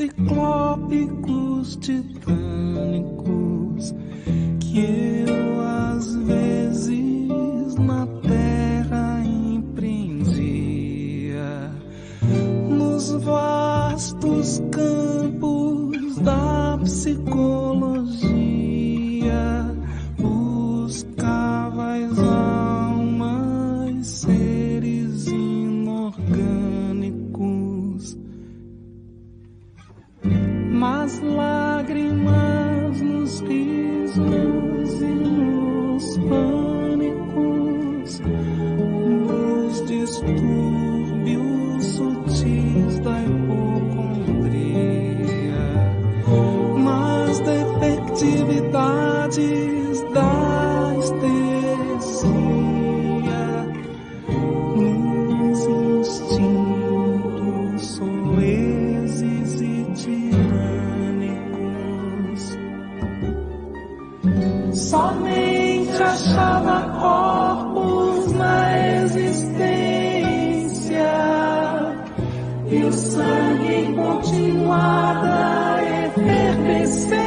ciclópicos titânicos que eu às vezes na terra empreendia, nos vastos campos da psicologia, buscava as almas, seres inorgânicos, mas lágrimas nos risos e nos pânicos, nos distúrbios sutis da hipocondria, nas defectividades da estesia, nos instintos soezes e tirânicos. Somente achava corpos na existência e o sangue em continuada efervescência,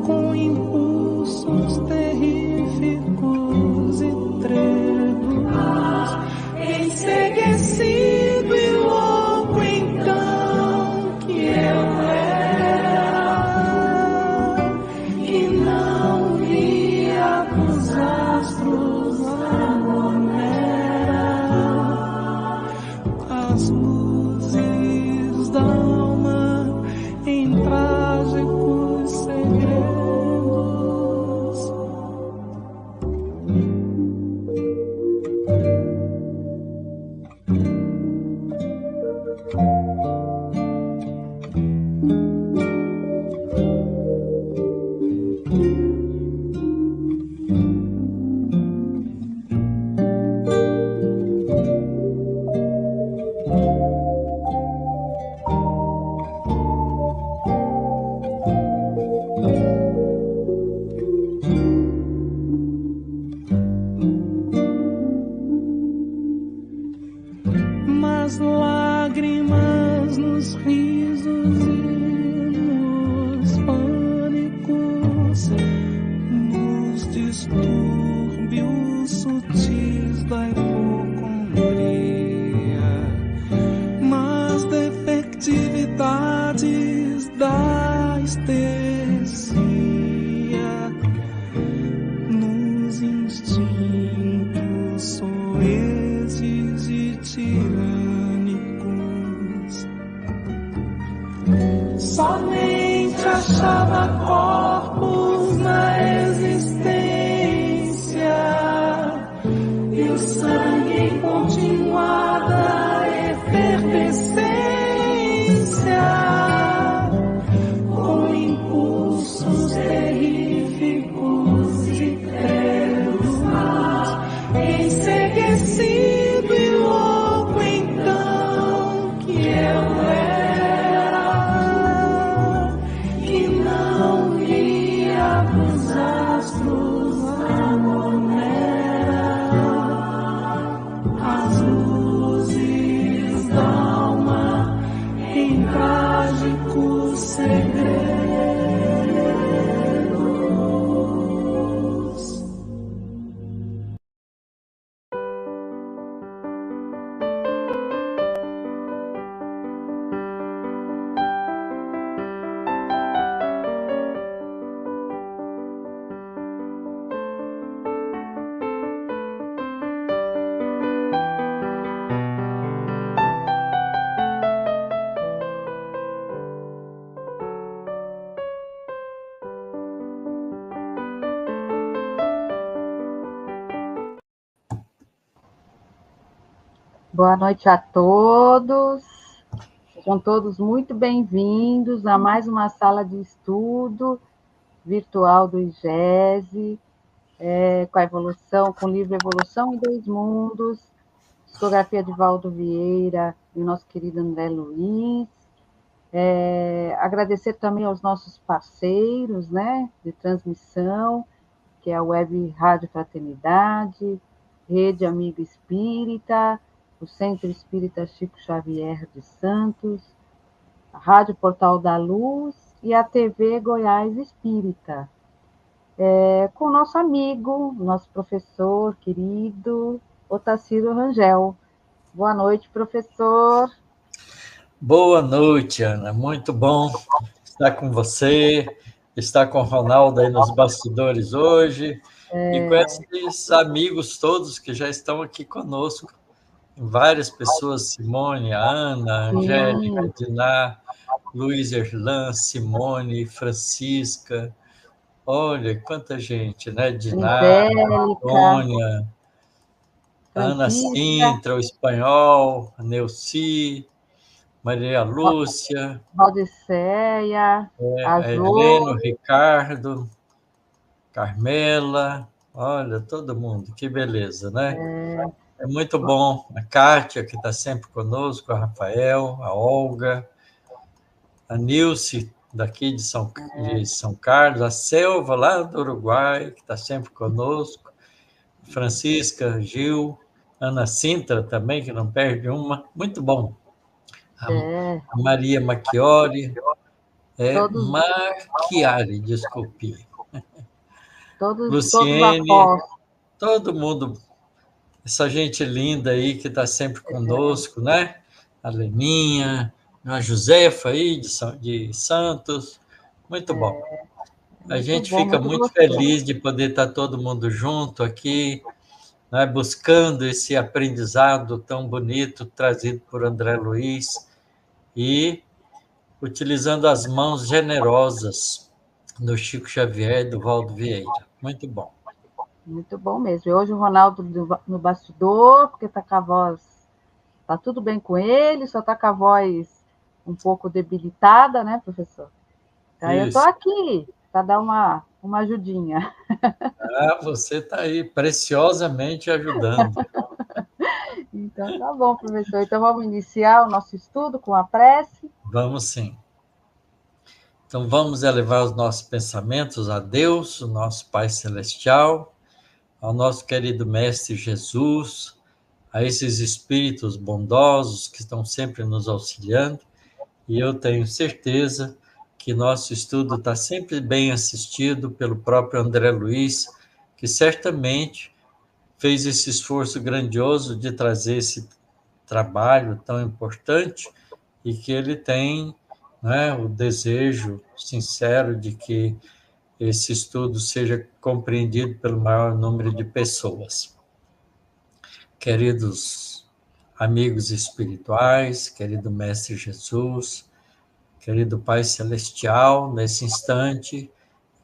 com impulsos terríficos e trémulos, enceguecido e louco então que eu era, que não via os astros a monera, as luzes da alma em trágicos segredos. Mas lágrimas nos risos e nos pânicos, nos distúrbios sutis da hipocondria, nas defectividades da estesia, nos instintos soezes e tirânicos. Somente achava corpos na existência e o sangue em continuada efervescência, com impulsos terríficos e crédulos, enceguecido e louco então que eu era, que não via os astros a monera, as luzes da alma em trágicos segredos. Boa noite a todos. Sejam todos muito bem-vindos a mais uma sala de estudo virtual do IGESE, com a evolução, com o livro Evolução em Dois Mundos, psicografia de Valdo Vieira e o nosso querido André Luiz. Agradecer também aos nossos parceiros, né, de transmissão, que é a Web Rádio Fraternidade, Rede Amigo Espírita, o Centro Espírita Chico Xavier de Santos, a Rádio Portal da Luz e a TV Goiás Espírita. Com o nosso amigo, nosso professor querido, Otacílio Rangel. Boa noite, professor. Boa noite, Ana. Muito bom estar com você, estar com o Ronaldo aí nos bastidores hoje, e com esses amigos todos que já estão aqui conosco. Várias pessoas, Simone, a Ana, a Angélica, a Diná, Luiz Erlan, Simone, Francisca. Olha, quanta gente, né? Diná, Antônia, Ana Sintra, o Espanhol, a Neuci, Maria Lúcia, Odisseia, a Helena, o Ricardo, Carmela, olha, todo mundo, que beleza, né? É muito bom. A Kátia, que está sempre conosco, a Rafael, a Olga, a Nilce, daqui de São Carlos, a Selva, lá do Uruguai, que está sempre conosco, Francisca, Gil, Ana Sintra também, que não perde uma, muito bom. A Maria Macchiori, Marchiari, desculpe. Luciene, todo mundo, essa gente linda aí que está sempre conosco, né? A Leninha, a Josefa aí de Santos, muito bom. A gente fica muito feliz de poder estar todo mundo junto aqui, né? Buscando esse aprendizado tão bonito trazido por André Luiz e utilizando as mãos generosas do Chico Xavier e do Valdo Vieira. Muito bom. Muito bom mesmo. E hoje o Ronaldo no bastidor, porque está com a voz... Está tudo bem com ele, só está com a voz um pouco debilitada, né, professor? Então, eu estou aqui para dar uma ajudinha. Você está aí preciosamente ajudando. Então, tá bom, professor. Então, vamos iniciar o nosso estudo com a prece? Vamos sim. Então, vamos elevar os nossos pensamentos a Deus, o nosso Pai Celestial, ao nosso querido Mestre Jesus, a esses espíritos bondosos que estão sempre nos auxiliando, e eu tenho certeza que nosso estudo está sempre bem assistido pelo próprio André Luiz, que certamente fez esse esforço grandioso de trazer esse trabalho tão importante e que ele tem, né, o desejo sincero de que esse estudo seja compreendido pelo maior número de pessoas. Queridos amigos espirituais, querido Mestre Jesus, querido Pai Celestial, nesse instante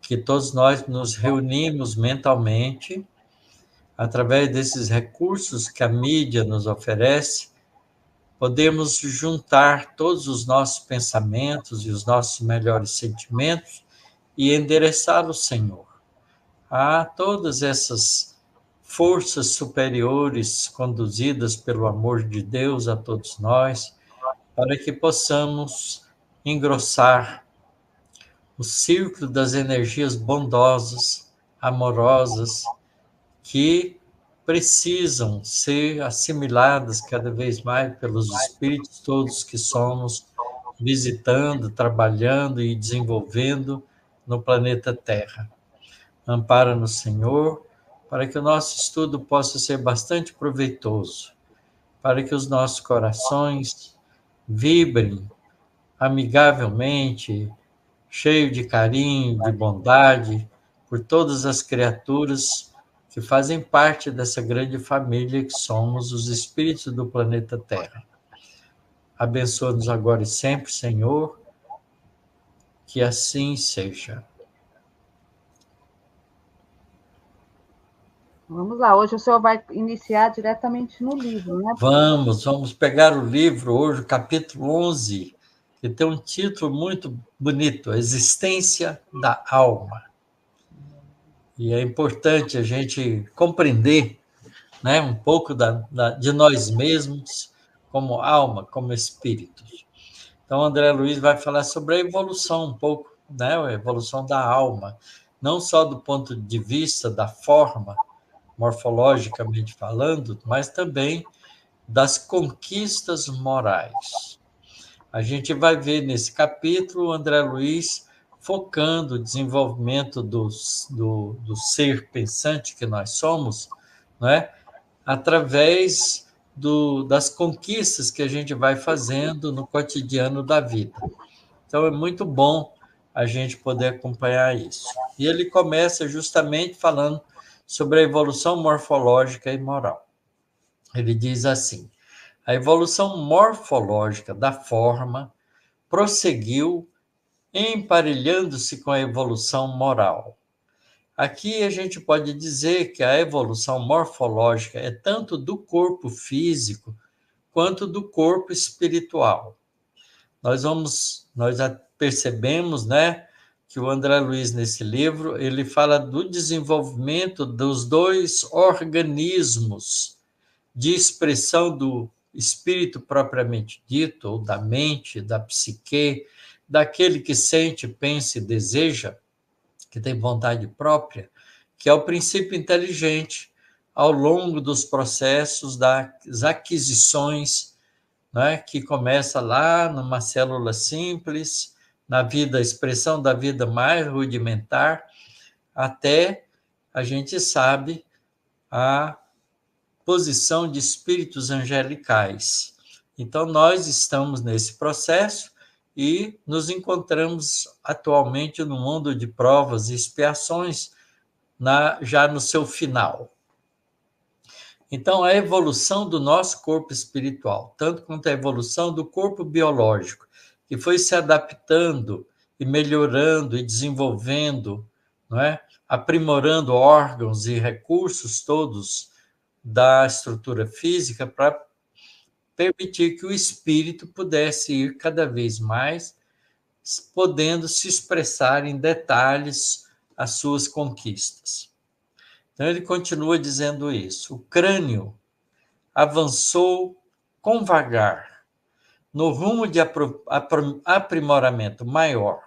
que todos nós nos reunimos mentalmente, através desses recursos que a mídia nos oferece, podemos juntar todos os nossos pensamentos e os nossos melhores sentimentos e endereçá-los, Senhor, a todas essas forças superiores conduzidas pelo amor de Deus a todos nós, para que possamos engrossar o círculo das energias bondosas, amorosas, que precisam ser assimiladas cada vez mais pelos espíritos todos que somos, visitando, trabalhando e desenvolvendo no planeta Terra. Ampara-nos, Senhor, para que o nosso estudo possa ser bastante proveitoso, para que os nossos corações vibrem amigavelmente, cheio de carinho, de bondade, por todas as criaturas que fazem parte dessa grande família que somos os espíritos do planeta Terra. Abençoa-nos agora e sempre, Senhor, que assim seja. Vamos lá, hoje o senhor vai iniciar diretamente no livro, né? Vamos pegar o livro hoje, o capítulo 11, que tem um título muito bonito, A Existência da Alma. E é importante a gente compreender, né, um pouco de nós mesmos como alma, como espíritos. Então, André Luiz vai falar sobre a evolução um pouco, né, a evolução da alma, não só do ponto de vista da forma, morfologicamente falando, mas também das conquistas morais. A gente vai ver nesse capítulo o André Luiz focando o desenvolvimento do ser pensante que nós somos, não é? Através das conquistas que a gente vai fazendo no cotidiano da vida. Então, é muito bom a gente poder acompanhar isso. E ele começa justamente falando sobre a evolução morfológica e moral. Ele diz assim: a evolução morfológica da forma prosseguiu emparelhando-se com a evolução moral. Aqui a gente pode dizer que a evolução morfológica é tanto do corpo físico quanto do corpo espiritual. Nós percebemos, né, que o André Luiz, nesse livro, ele fala do desenvolvimento dos dois organismos de expressão do espírito propriamente dito, ou da mente, da psique, daquele que sente, pensa e deseja, que tem vontade própria, que é o princípio inteligente, ao longo dos processos das aquisições, né, que começa lá numa célula simples, na vida, a expressão da vida mais rudimentar, até a gente sabe a posição de espíritos angelicais. Então, nós estamos nesse processo e nos encontramos atualmente no mundo de provas e expiações, já no seu final. Então, a evolução do nosso corpo espiritual, tanto quanto a evolução do corpo biológico, que foi se adaptando e melhorando e desenvolvendo, não é? Aprimorando órgãos e recursos todos da estrutura física para permitir que o espírito pudesse ir cada vez mais, podendo se expressar em detalhes as suas conquistas. Então, ele continua dizendo isso. O crânio avançou com vagar, no rumo de aprimoramento maior.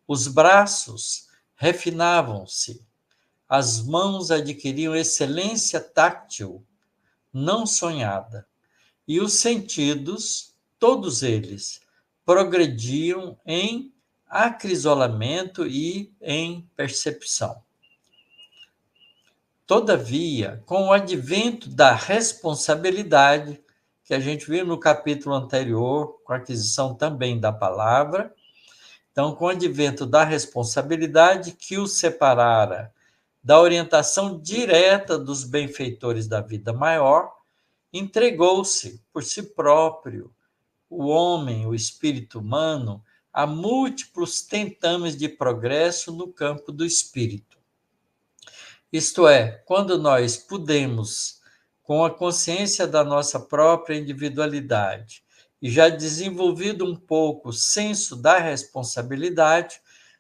Os braços refinavam-se, as mãos adquiriam excelência táctil, não sonhada, e os sentidos, todos eles, progrediam em acrisolamento e em percepção. Todavia, com o advento da responsabilidade, que a gente viu no capítulo anterior, com a aquisição também da palavra, então, com o advento da responsabilidade que o separara da orientação direta dos benfeitores da vida maior, entregou-se por si próprio, o homem, o espírito humano, a múltiplos tentames de progresso no campo do espírito. Isto é, quando nós podemos, com a consciência da nossa própria individualidade, e já desenvolvido um pouco o senso da responsabilidade,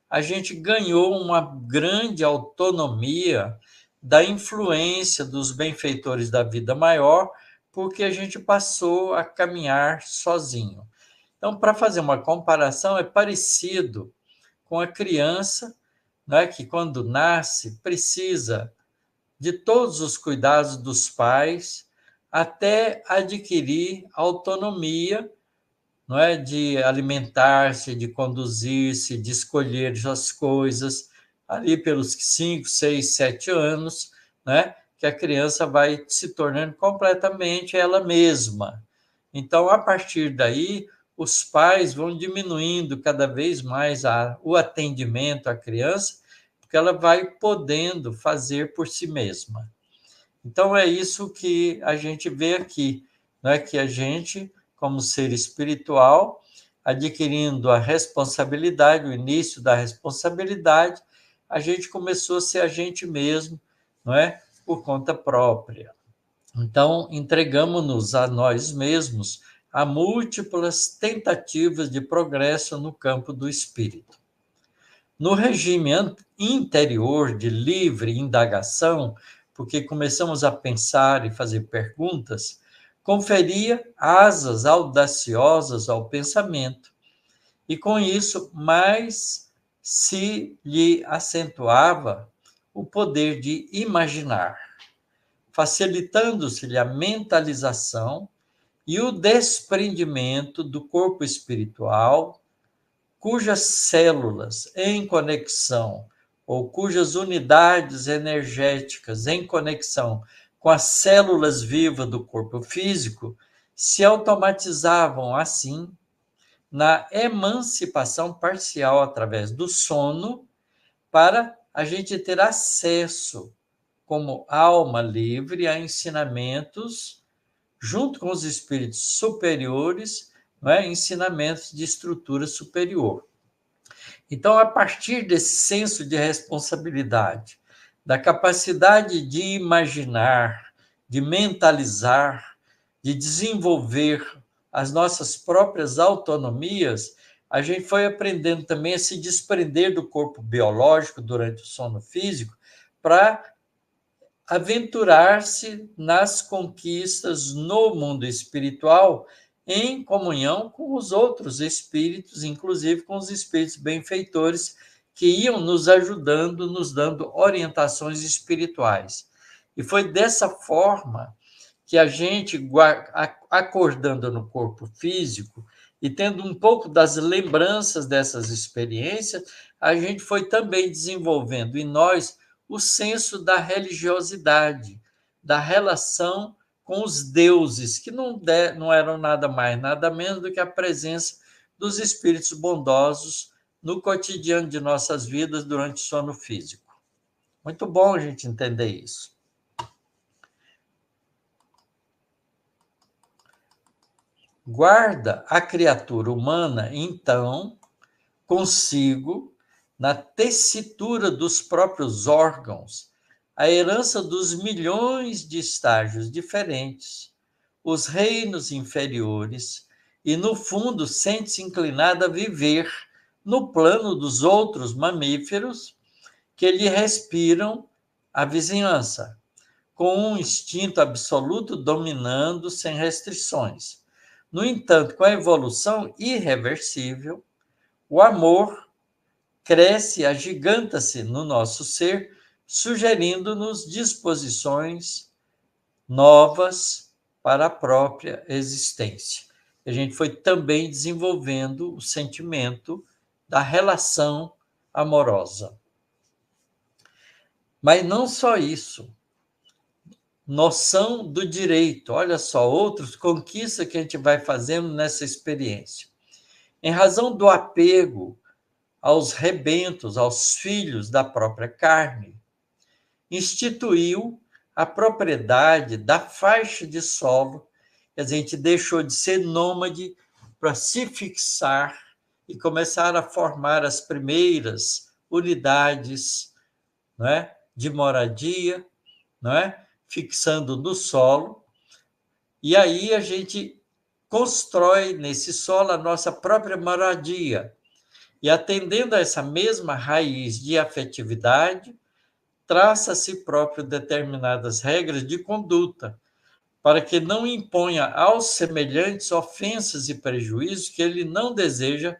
a gente ganhou uma grande autonomia da influência dos benfeitores da vida maior, porque a gente passou a caminhar sozinho. Então, para fazer uma comparação, é parecido com a criança, né, que quando nasce precisa de todos os cuidados dos pais até adquirir autonomia, não é, de alimentar-se, de conduzir-se, de escolher as coisas, ali pelos 5, 6, 7 anos, né, que a criança vai se tornando completamente ela mesma. Então, a partir daí, os pais vão diminuindo cada vez mais o atendimento à criança, porque ela vai podendo fazer por si mesma. Então, é isso que a gente vê aqui, né? Que a gente, como ser espiritual, adquirindo a responsabilidade, o início da responsabilidade, a gente começou a ser a gente mesmo, não é? Por conta própria. Então, entregamos-nos a nós mesmos a múltiplas tentativas de progresso no campo do espírito. No regime interior de livre indagação, porque começamos a pensar e fazer perguntas, conferia asas audaciosas ao pensamento, e com isso mais se lhe acentuava o poder de imaginar. facilitando-se-lhe a mentalização e o desprendimento do corpo espiritual, cujas células em conexão, ou cujas unidades energéticas em conexão com as células vivas do corpo físico, se automatizavam assim na emancipação parcial através do sono, para a gente ter acesso, como alma livre, a ensinamentos, junto com os espíritos superiores, não é? Ensinamentos de estrutura superior. Então, a partir desse senso de responsabilidade, da capacidade de imaginar, de mentalizar, de desenvolver as nossas próprias autonomias, a gente foi aprendendo também a se desprender do corpo biológico durante o sono físico para aventurar-se nas conquistas no mundo espiritual, em comunhão com os outros espíritos, inclusive com os espíritos benfeitores, que iam nos ajudando, nos dando orientações espirituais. E foi dessa forma que a gente, acordando no corpo físico e tendo um pouco das lembranças dessas experiências, a gente foi também desenvolvendo em nós o senso da religiosidade, da relação com os deuses, que não eram nada mais, nada menos do que a presença dos espíritos bondosos no cotidiano de nossas vidas durante o sono físico. Muito bom a gente entender isso. Guarda a criatura humana, então, consigo, na tessitura dos próprios órgãos, a herança dos milhões de estágios diferentes, os reinos inferiores, e, no fundo, sente-se inclinada a viver no plano dos outros mamíferos que lhe respiram a vizinhança, com um instinto absoluto dominando sem restrições. No entanto, com a evolução irreversível, o amor cresce, agiganta-se no nosso ser, sugerindo-nos disposições novas para a própria existência. A gente foi também desenvolvendo o sentimento da relação amorosa. Mas não só isso. Noção do direito. Olha só, outras conquistas que a gente vai fazendo nessa experiência. Em razão do apego aos rebentos, aos filhos da própria carne, instituiu a propriedade da faixa de solo. A gente deixou de ser nômade para se fixar e começar a formar as primeiras unidades, não é, de moradia, não é, fixando no solo. E aí a gente constrói nesse solo a nossa própria moradia. E atendendo a essa mesma raiz de afetividade, traça a si próprio determinadas regras de conduta, para que não imponha aos semelhantes ofensas e prejuízos que ele não deseja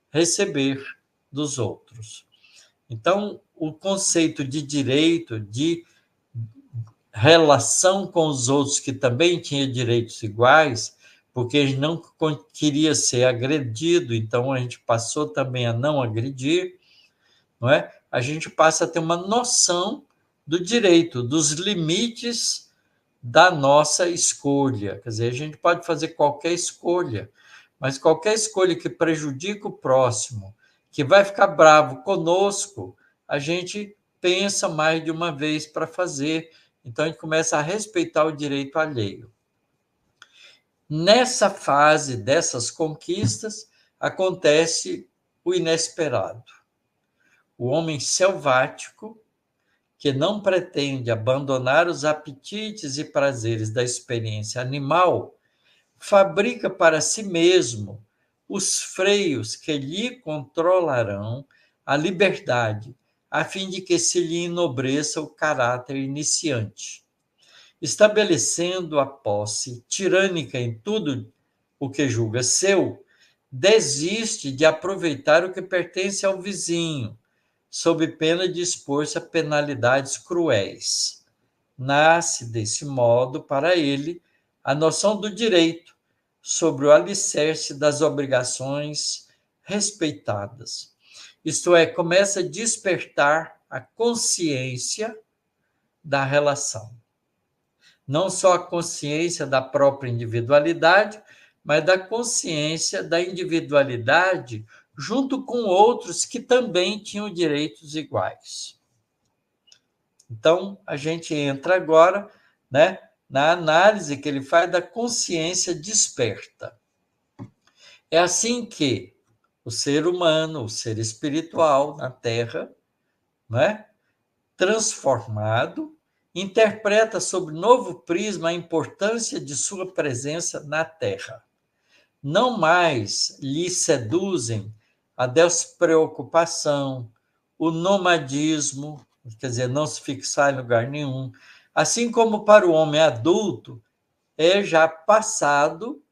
receber dos outros. Então, o conceito de direito, de relação com os outros, que também tinha direitos iguais, porque ele não queria ser agredido, então a gente passou também a não agredir, não é? A gente passa a ter uma noção do direito, dos limites da nossa escolha. Quer dizer, a gente pode fazer qualquer escolha, mas qualquer escolha que prejudica o próximo, que vai ficar bravo conosco, a gente pensa mais de uma vez para fazer. Então, a gente começa a respeitar o direito alheio. Nessa fase dessas conquistas, acontece o inesperado. O homem selvático, que não pretende abandonar os apetites e prazeres da experiência animal, fabrica para si mesmo os freios que lhe controlarão a liberdade, a fim de que se lhe enobreça o caráter iniciante, estabelecendo a posse tirânica em tudo o que julga seu, desiste de aproveitar o que pertence ao vizinho, sob pena de expor-se a penalidades cruéis. nasce desse modo para ele a noção do direito sobre o alicerce das obrigações respeitadas. Isto é, começa a despertar a consciência da relação. Não só a consciência da própria individualidade, mas da consciência da individualidade junto com outros que também tinham direitos iguais. Então, a gente entra agora, né, na análise que ele faz da consciência desperta. É assim que o ser humano, o ser espiritual na Terra, né, transformado, interpreta sob novo prisma a importância de sua presença na Terra. Não mais lhe seduzem a despreocupação, o nomadismo, quer dizer, não se fixar em lugar nenhum, assim como para o homem adulto é já passado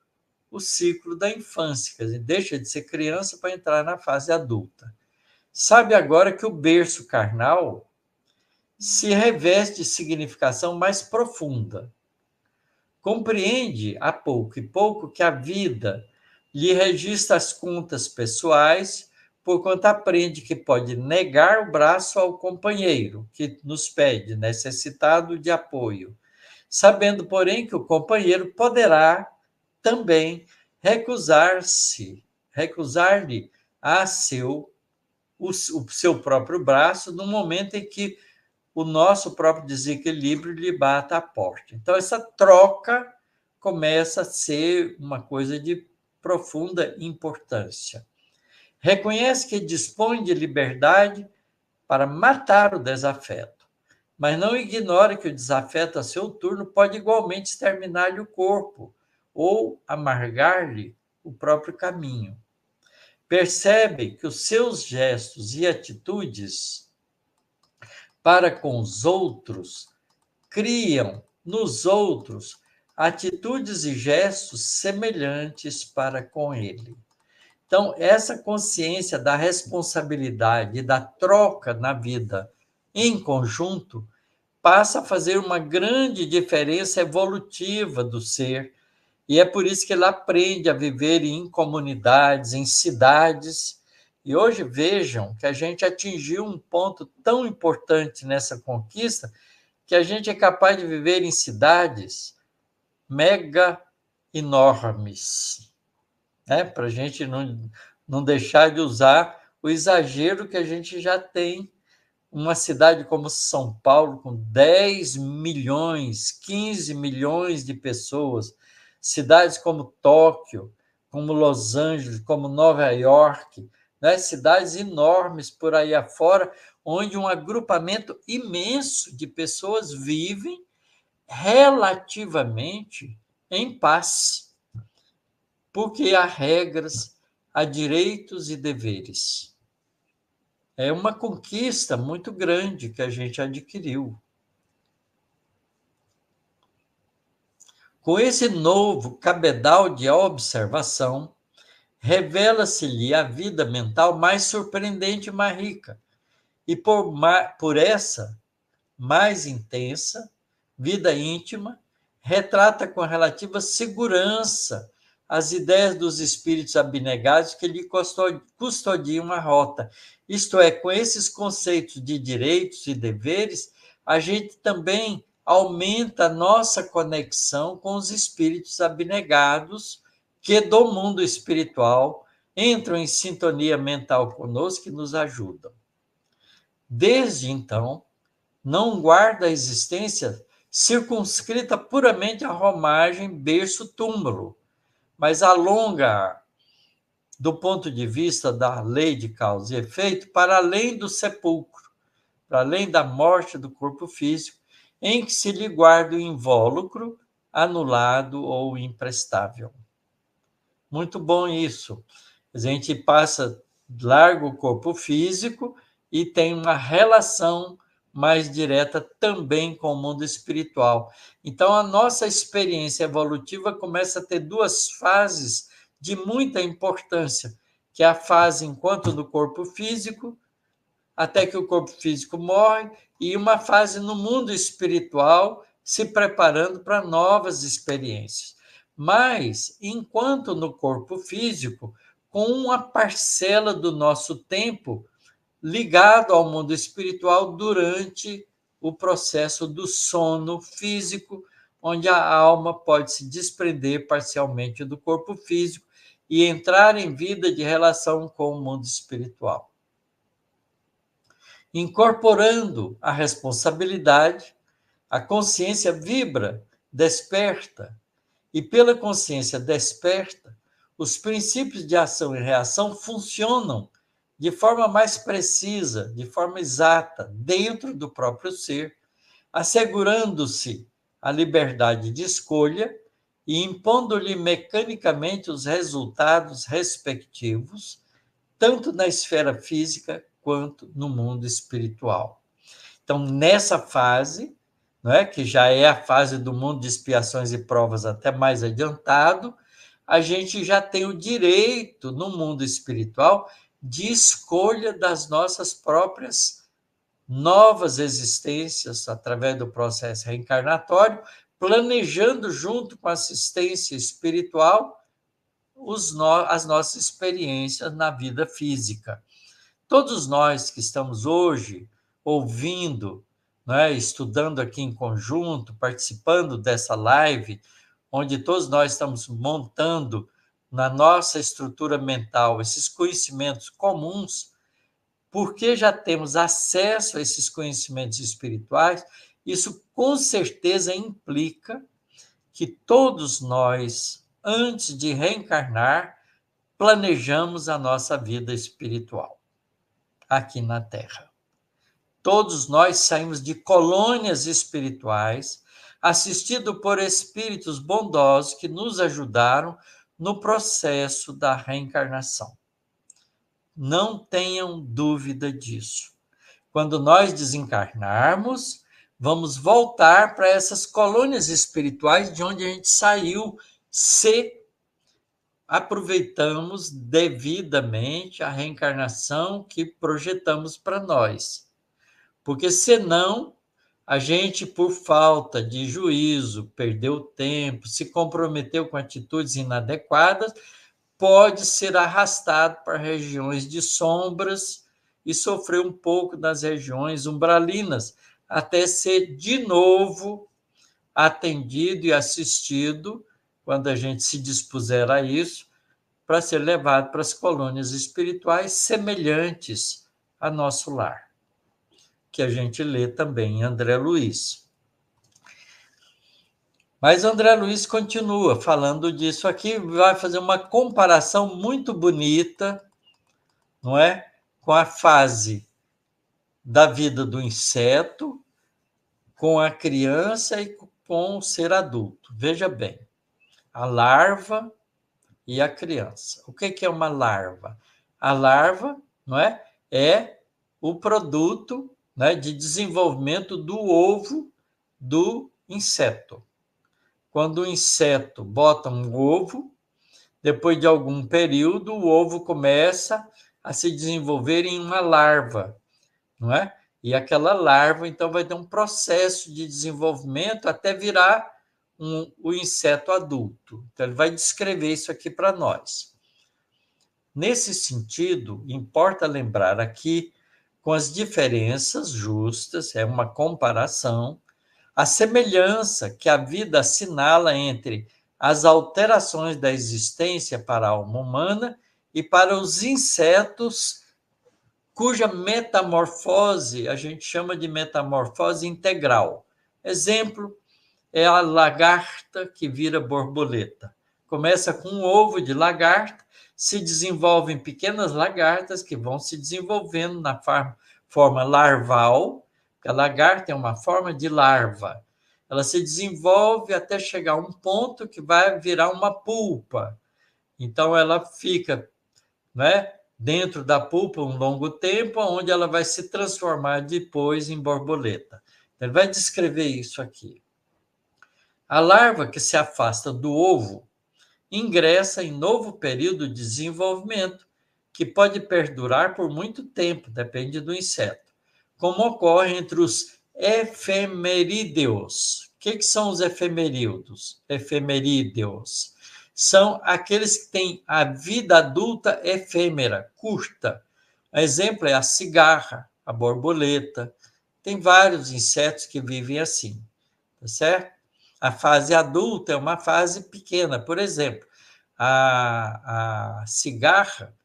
o ciclo da infância, quer dizer, deixa de ser criança para entrar na fase adulta. Sabe agora que o berço carnal se reveste de significação mais profunda. Compreende a pouco e pouco que a vida lhe registra as contas pessoais, porquanto aprende que pode negar o braço ao companheiro, que nos pede, necessitado de apoio, sabendo, porém, que o companheiro poderá também recusar-lhe o seu próprio braço no momento em que o nosso próprio desequilíbrio lhe bata à porta. Então, essa troca começa a ser uma coisa de profunda importância. Reconhece que dispõe de liberdade para matar o desafeto, mas não ignora que o desafeto, a seu turno, pode igualmente exterminar-lhe o corpo ou amargar-lhe o próprio caminho. Percebe que os seus gestos e atitudes para com os outros criam nos outros atitudes e gestos semelhantes para com ele. Então, essa consciência da responsabilidade e da troca na vida em conjunto passa a fazer uma grande diferença evolutiva do ser, e é por isso que ele aprende a viver em comunidades, em cidades. E hoje vejam que a gente atingiu um ponto tão importante nessa conquista que a gente é capaz de viver em cidades mega enormes, né? Para a gente não deixar de usar o exagero que a gente já tem. Uma cidade como São Paulo, com 10 milhões, 15 milhões de pessoas, cidades como Tóquio, como Los Angeles, como Nova York, né? Cidades enormes por aí afora, onde um agrupamento imenso de pessoas vivem relativamente em paz, porque há regras, há direitos e deveres. É uma conquista muito grande que a gente adquiriu. Com esse novo cabedal de observação, revela-se-lhe a vida mental mais surpreendente e mais rica, e por essa mais intensa, vida íntima, retrata com relativa segurança as ideias dos espíritos abnegados que lhe custodiam a rota. Isto é, com esses conceitos de direitos e deveres, a gente também aumenta a nossa conexão com os espíritos abnegados que do mundo espiritual entram em sintonia mental conosco e nos ajudam. Desde então, não guarda a existência circunscrita puramente à romagem berço-túmulo, mas alonga do ponto de vista da lei de causa e efeito para além do sepulcro, para além da morte do corpo físico, em que se lhe guarda o invólucro, anulado ou imprestável. Muito bom isso. A gente larga o corpo físico e tem uma relação mais direta também com o mundo espiritual. Então, a nossa experiência evolutiva começa a ter duas fases de muita importância, que é a fase enquanto no corpo físico, até que o corpo físico morre, e uma fase no mundo espiritual, se preparando para novas experiências. Mas, enquanto no corpo físico, com uma parcela do nosso tempo ligado ao mundo espiritual durante o processo do sono físico, onde a alma pode se desprender parcialmente do corpo físico e entrar em vida de relação com o mundo espiritual. Incorporando a responsabilidade, a consciência vibra, desperta, e pela consciência desperta, os princípios de ação e reação funcionam de forma mais precisa, de forma exata, dentro do próprio ser, assegurando-se a liberdade de escolha e impondo-lhe mecanicamente os resultados respectivos, tanto na esfera física quanto no mundo espiritual. Então, nessa fase, não é, que já é a fase do mundo de expiações e provas até mais adiantado, a gente já tem o direito, no mundo espiritual, de escolha das nossas próprias novas existências através do processo reencarnatório, planejando junto com a assistência espiritual as nossas experiências na vida física. Todos nós que estamos hoje ouvindo, né, estudando aqui em conjunto, participando dessa live, onde todos nós estamos montando na nossa estrutura mental esses conhecimentos comuns, porque já temos acesso a esses conhecimentos espirituais, isso com certeza implica que todos nós, antes de reencarnar, planejamos a nossa vida espiritual aqui na Terra. Todos nós saímos de colônias espirituais, assistidos por espíritos bondosos que nos ajudaram no processo da reencarnação. Não tenham dúvida disso. Quando nós desencarnarmos, vamos voltar para essas colônias espirituais de onde a gente saiu, se aproveitamos devidamente a reencarnação que projetamos para nós. Porque senão, a gente, por falta de juízo, perdeu tempo, se comprometeu com atitudes inadequadas, pode ser arrastado para regiões de sombras e sofrer um pouco nas regiões umbralinas, até ser de novo atendido e assistido, quando a gente se dispuser a isso, para ser levado para as colônias espirituais semelhantes a nosso lar, que a gente lê também em André Luiz. Mas André Luiz continua falando disso aqui, vai fazer uma comparação muito bonita, não é? Com a fase da vida do inseto, com a criança e com o ser adulto. Veja bem, a larva e a criança. O que é uma larva? A larva, não é? É o produto, né, de desenvolvimento do ovo do inseto. Quando o inseto bota um ovo, depois de algum período, o ovo começa a se desenvolver em uma larva, não é? E aquela larva, então, vai ter um processo de desenvolvimento até virar o inseto adulto. Então, ele vai descrever isso aqui para nós. Nesse sentido, importa lembrar aqui, com as diferenças justas, é uma comparação, a semelhança que a vida assinala entre as alterações da existência para a alma humana e para os insetos, cuja metamorfose a gente chama de metamorfose integral. Exemplo é a lagarta que vira borboleta. Começa com um ovo de lagarta, se desenvolvem pequenas lagartas que vão se desenvolvendo na forma larval, porque a lagarta é uma forma de larva. Ela se desenvolve até chegar a um ponto que vai virar uma pulpa. Então, ela fica, né, dentro da pulpa um longo tempo, onde ela vai se transformar depois em borboleta. Ele vai descrever isso aqui. A larva que se afasta do ovo ingressa em novo período de desenvolvimento, que pode perdurar por muito tempo, depende do inseto. como ocorre entre os efemerídeos. O que são os efemerídeos? Efemerídeos são aqueles que têm a vida adulta efêmera, curta. Um exemplo é a cigarra, a borboleta. Tem vários insetos que vivem assim, tá certo? A fase adulta é uma fase pequena. Por exemplo, a cigarra,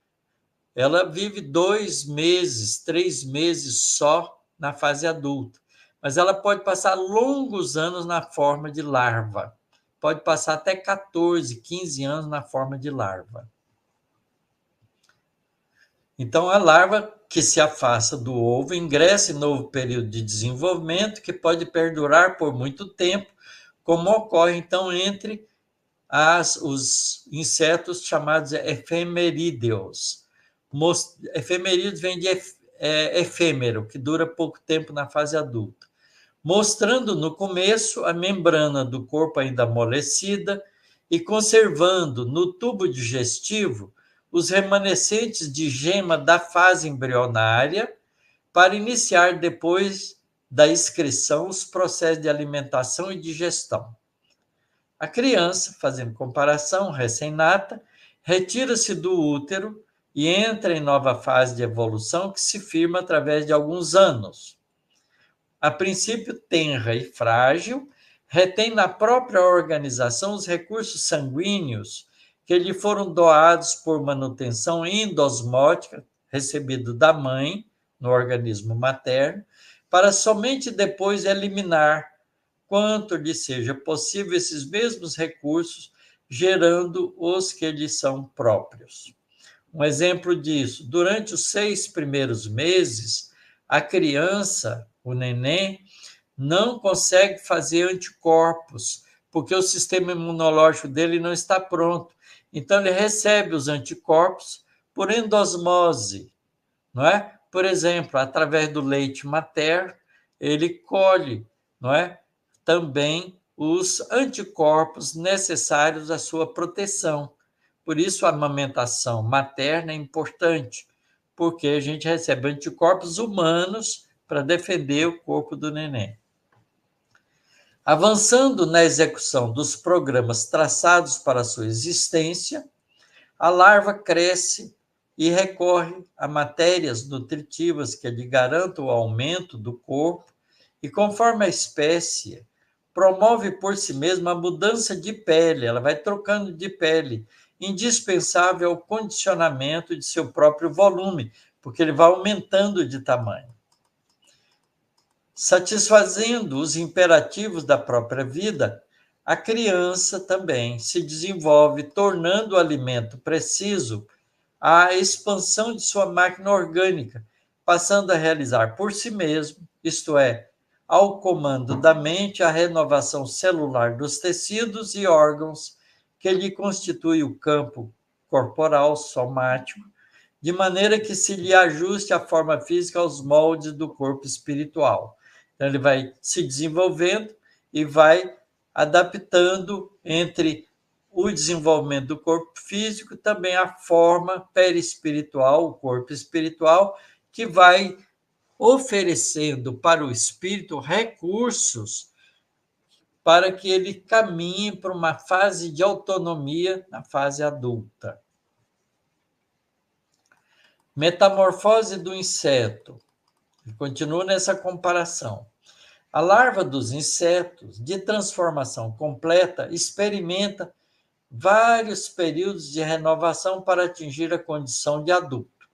ela vive 2 meses, 3 meses só na fase adulta, mas ela pode passar longos anos na forma de larva. Pode passar até 14, 15 anos na forma de larva. Então, a larva que se afasta do ovo ingressa em novo período de desenvolvimento que pode perdurar por muito tempo, como ocorre, então, entre os insetos chamados efemerídeos. Efemerídeos vem de efêmero, que dura pouco tempo na fase adulta, mostrando no começo a membrana do corpo ainda amolecida e conservando no tubo digestivo os remanescentes de gema da fase embrionária para iniciar depois da excreção os processos de alimentação e digestão. A criança, fazendo comparação, recém-nata, retira-se do útero e entra em nova fase de evolução que se firma através de alguns anos. A princípio tenra e frágil, retém na própria organização os recursos sanguíneos que lhe foram doados por manutenção endosmótica, recebido da mãe, no organismo materno, para somente depois eliminar, quanto lhe seja possível, esses mesmos recursos, gerando os que lhe são próprios. Um exemplo disso, durante os 6 primeiros meses, a criança, o neném, não consegue fazer anticorpos, porque o sistema imunológico dele não está pronto. Então, ele recebe os anticorpos por endosmose, não é? Por exemplo, através do leite materno, ele colhe, não é? Também os anticorpos necessários à sua proteção. Por isso, a amamentação materna é importante, porque a gente recebe anticorpos humanos para defender o corpo do neném. Avançando na execução dos programas traçados para a sua existência, a larva cresce e recorre a matérias nutritivas que lhe garantam o aumento do corpo e, conforme a espécie, promove por si mesma a mudança de pele, ela vai trocando de pele, indispensável ao condicionamento de seu próprio volume, porque ele vai aumentando de tamanho. Satisfazendo os imperativos da própria vida, a criança também se desenvolve, tornando o alimento preciso a expansão de sua máquina orgânica, passando a realizar por si mesmo, isto é, ao comando da mente, a renovação celular dos tecidos e órgãos que lhe constitui o campo corporal somático, de maneira que se lhe ajuste a forma física aos moldes do corpo espiritual. Então, ele vai se desenvolvendo e vai adaptando entre o desenvolvimento do corpo físico, também a forma perispiritual, o corpo espiritual, que vai oferecendo para o espírito recursos para que ele caminhe para uma fase de autonomia na fase adulta. Metamorfose do inseto. Continua nessa comparação. A larva dos insetos, de transformação completa, experimenta vários períodos de renovação para atingir a condição de adulto.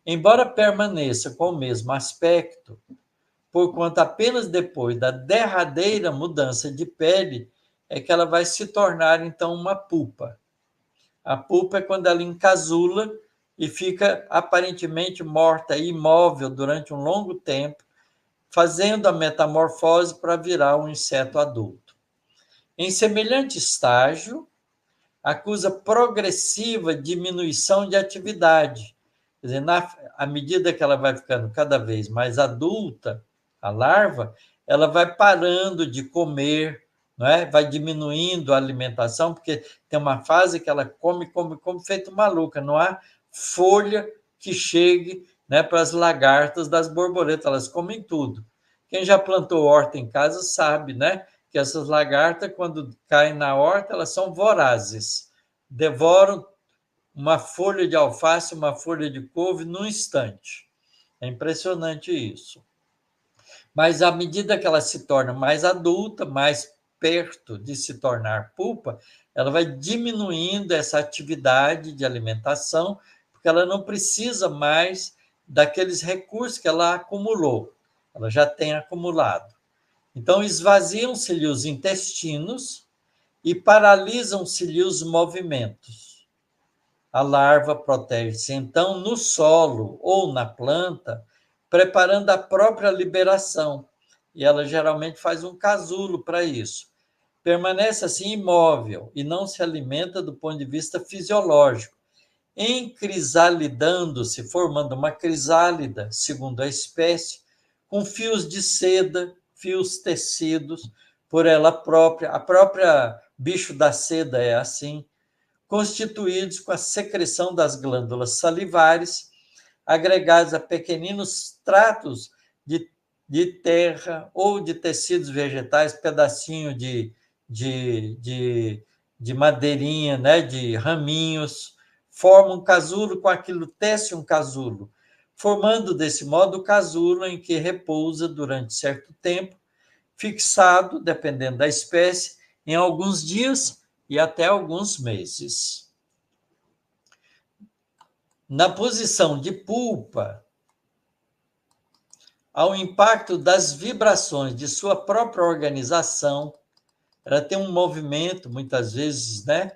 Embora permaneça com o mesmo aspecto, porquanto apenas depois da derradeira mudança de pele é que ela vai se tornar, então, uma pupa. A pupa é quando ela encasula e fica aparentemente morta e imóvel durante um longo tempo, fazendo a metamorfose para virar um inseto adulto. Em semelhante estágio, acusa progressiva diminuição de atividade. Quer dizer, à medida que ela vai ficando cada vez mais adulta, a larva, ela vai parando de comer, não é? Vai diminuindo a alimentação, porque tem uma fase que ela come feito maluca, não há folha que chegue né, para as lagartas das borboletas, elas comem tudo. Quem já plantou horta em casa sabe, né, que essas lagartas, quando caem na horta, elas são vorazes, devoram uma folha de alface, uma folha de couve num instante. É impressionante isso. Mas à medida que ela se torna mais adulta, mais perto de se tornar pupa, ela vai diminuindo essa atividade de alimentação, porque ela não precisa mais daqueles recursos que ela acumulou. Ela já tem acumulado. Então, esvaziam-se-lhe os intestinos e paralisam-se-lhe os movimentos. A larva protege-se, então, no solo ou na planta, preparando a própria liberação. E ela geralmente faz um casulo para isso. Permanece assim imóvel e não se alimenta do ponto de vista fisiológico, encrisalidando-se, formando uma crisálida, segundo a espécie, com fios de seda, fios tecidos por ela própria. A própria bicho da seda é assim, constituídos com a secreção das glândulas salivares, agregados a pequeninos tratos de terra ou de tecidos vegetais, pedacinho de madeirinha, né, de raminhos, forma um casulo, com aquilo tece um casulo, formando desse modo o casulo em que repousa durante certo tempo, fixado, dependendo da espécie, em alguns dias e até alguns meses. Na posição de pupa, ao impacto das vibrações de sua própria organização, ela tem um movimento, muitas vezes, né,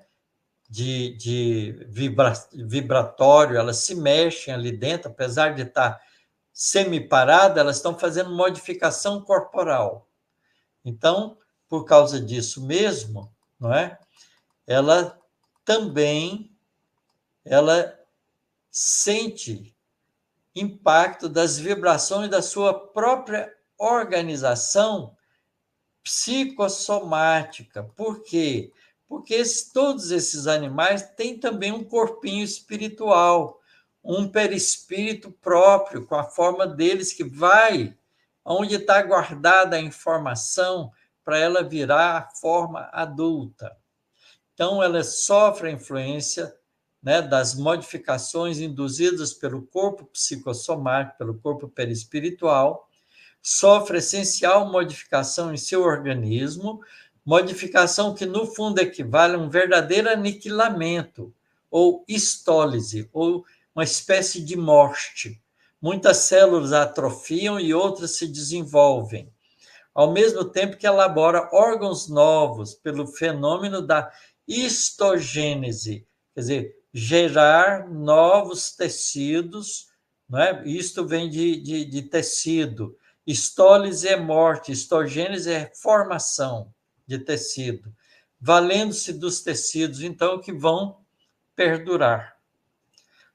vibratório, elas se mexem ali dentro, apesar de estar semi-parada, elas estão fazendo modificação corporal. Então, por causa disso mesmo, não é? Ela também sente impacto das vibrações da sua própria organização psicossomática. Por quê? Porque todos esses animais têm também um corpinho espiritual, um perispírito próprio, com a forma deles, que vai onde está guardada a informação para ela virar a forma adulta. Então, ela sofre a influência, né, das modificações induzidas pelo corpo psicossomático, pelo corpo perispiritual, sofre essencial modificação em seu organismo, modificação que, no fundo, equivale a um verdadeiro aniquilamento, ou histólise, ou uma espécie de morte. Muitas células atrofiam e outras se desenvolvem, ao mesmo tempo que elabora órgãos novos pelo fenômeno da histogênese, quer dizer, gerar novos tecidos, não é? Isto vem de tecido. Histólise é morte, histogênese é formação de tecido, valendo-se dos tecidos, então, que vão perdurar.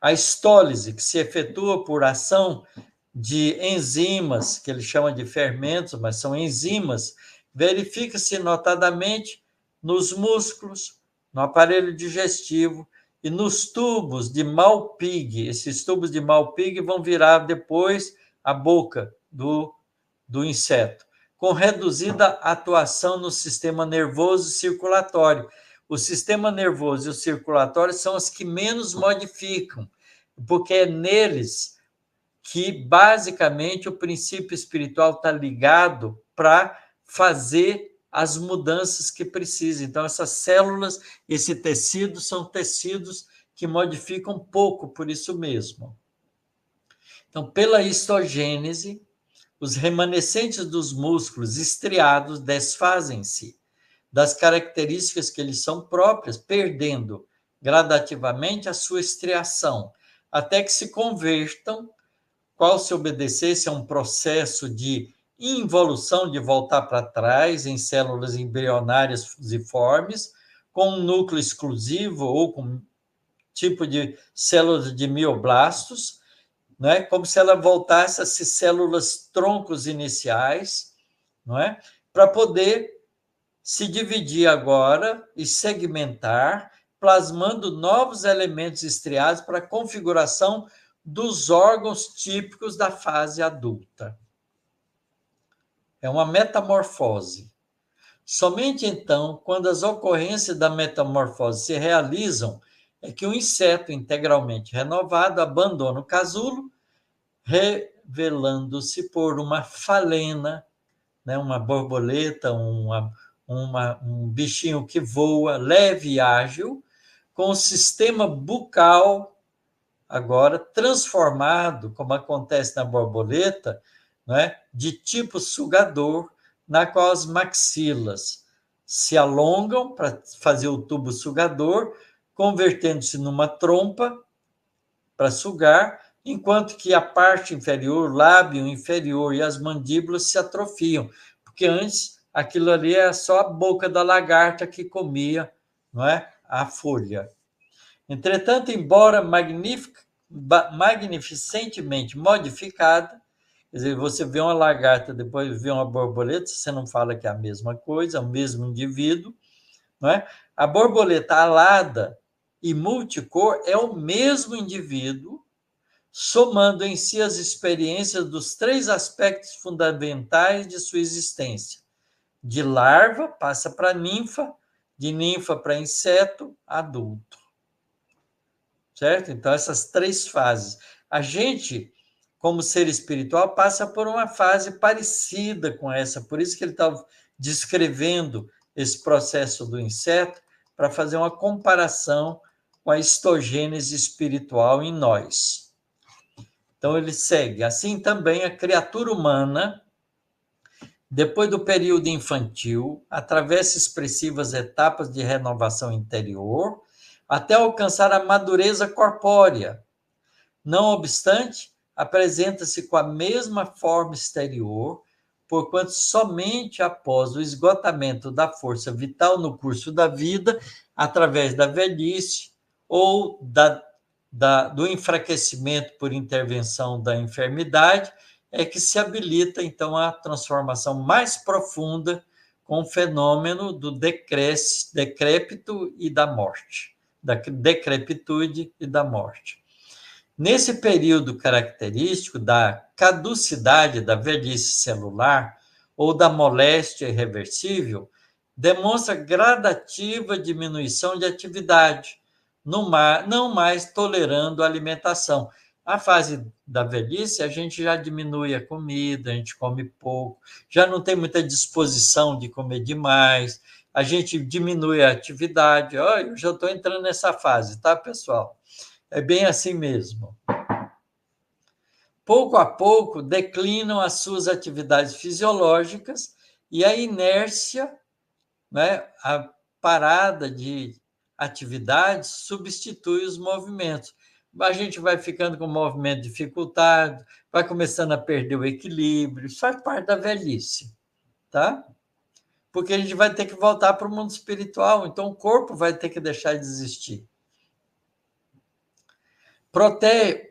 A histólise, que se efetua por ação de enzimas, que ele chama de fermentos, mas são enzimas, verifica-se notadamente nos músculos, no aparelho digestivo e nos tubos de Malpighi. Esses tubos de Malpighi vão virar depois a boca do inseto, com reduzida atuação no sistema nervoso e circulatório. O sistema nervoso e o circulatório são os que menos modificam, porque é neles que, basicamente, o princípio espiritual está ligado para fazer as mudanças que precisa. Então, essas células, esse tecido, são tecidos que modificam pouco por isso mesmo. Então, pela histogênese, os remanescentes dos músculos estriados desfazem-se das características que lhes são próprias, perdendo gradativamente a sua estriação, até que se convertam, qual, se obedecesse a um processo de involução, de voltar para trás, em células embrionárias fusiformes, com um núcleo exclusivo ou com tipo de células de mioblastos, não é? Como se ela voltasse a ser células troncos iniciais, não é? Para poder se dividir agora e segmentar, plasmando novos elementos estriados para a configuração dos órgãos típicos da fase adulta. É uma metamorfose. Somente então, quando as ocorrências da metamorfose se realizam, é que o inseto integralmente renovado abandona o casulo, revelando-se por uma falena, né, uma borboleta, um bichinho que voa, leve e ágil, com o sistema bucal agora transformado, como acontece na borboleta, né, de tipo sugador, na qual as maxilas se alongam para fazer o tubo sugador, convertendo-se numa trompa para sugar, enquanto que a parte inferior, o lábio inferior e as mandíbulas se atrofiam, porque antes aquilo ali era só a boca da lagarta que comia, não é, a folha. Entretanto, embora magnificentemente modificada, quer dizer, você vê uma lagarta, depois vê uma borboleta, você não fala que é a mesma coisa, é o mesmo indivíduo, não é? A borboleta alada e multicor é o mesmo indivíduo, somando em si as experiências dos três aspectos fundamentais de sua existência. De larva, passa para ninfa, de ninfa para inseto adulto. Certo? Então, essas três fases. A gente, como ser espiritual, passa por uma fase parecida com essa, por isso que ele está descrevendo esse processo do inseto, para fazer uma comparação com a histogênese espiritual em nós. Então, ele segue. Assim também a criatura humana, depois do período infantil, atravessa expressivas etapas de renovação interior, até alcançar a madureza corpórea. Não obstante, apresenta-se com a mesma forma exterior, porquanto somente após o esgotamento da força vital no curso da vida, através da velhice ou do enfraquecimento por intervenção da enfermidade, é que se habilita, então, a transformação mais profunda com o fenômeno do decrépito e da morte, da decrepitude e da morte. Nesse período característico da caducidade da velhice celular ou da moléstia irreversível, demonstra gradativa diminuição de atividade, não mais tolerando a alimentação. A fase da velhice, a gente já diminui a comida, a gente come pouco, já não tem muita disposição de comer demais, a gente diminui a atividade. Olha, eu já estou entrando nessa fase, tá, pessoal? É bem assim mesmo. Pouco a pouco, declinam as suas atividades fisiológicas e a inércia, né, a parada de atividades, substitui os movimentos. A gente vai ficando com o movimento dificultado, vai começando a perder o equilíbrio, isso faz parte da velhice, tá? Porque a gente vai ter que voltar para o mundo espiritual, então o corpo vai ter que deixar de existir.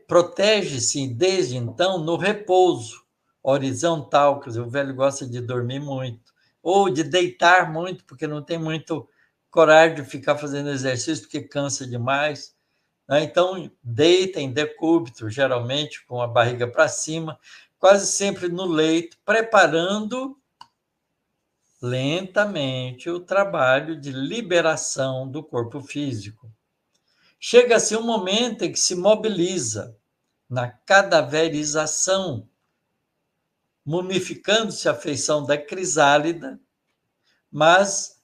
Protege-se desde então no repouso horizontal, quer dizer, o velho gosta de dormir muito, ou de deitar muito, porque não tem muito coragem de ficar fazendo exercício, porque cansa demais, né? Então, deita em decúbito, geralmente com a barriga para cima, quase sempre no leito, preparando lentamente o trabalho de liberação do corpo físico. Chega-se um momento em que se mobiliza na cadaverização, mumificando-se a feição da crisálida, mas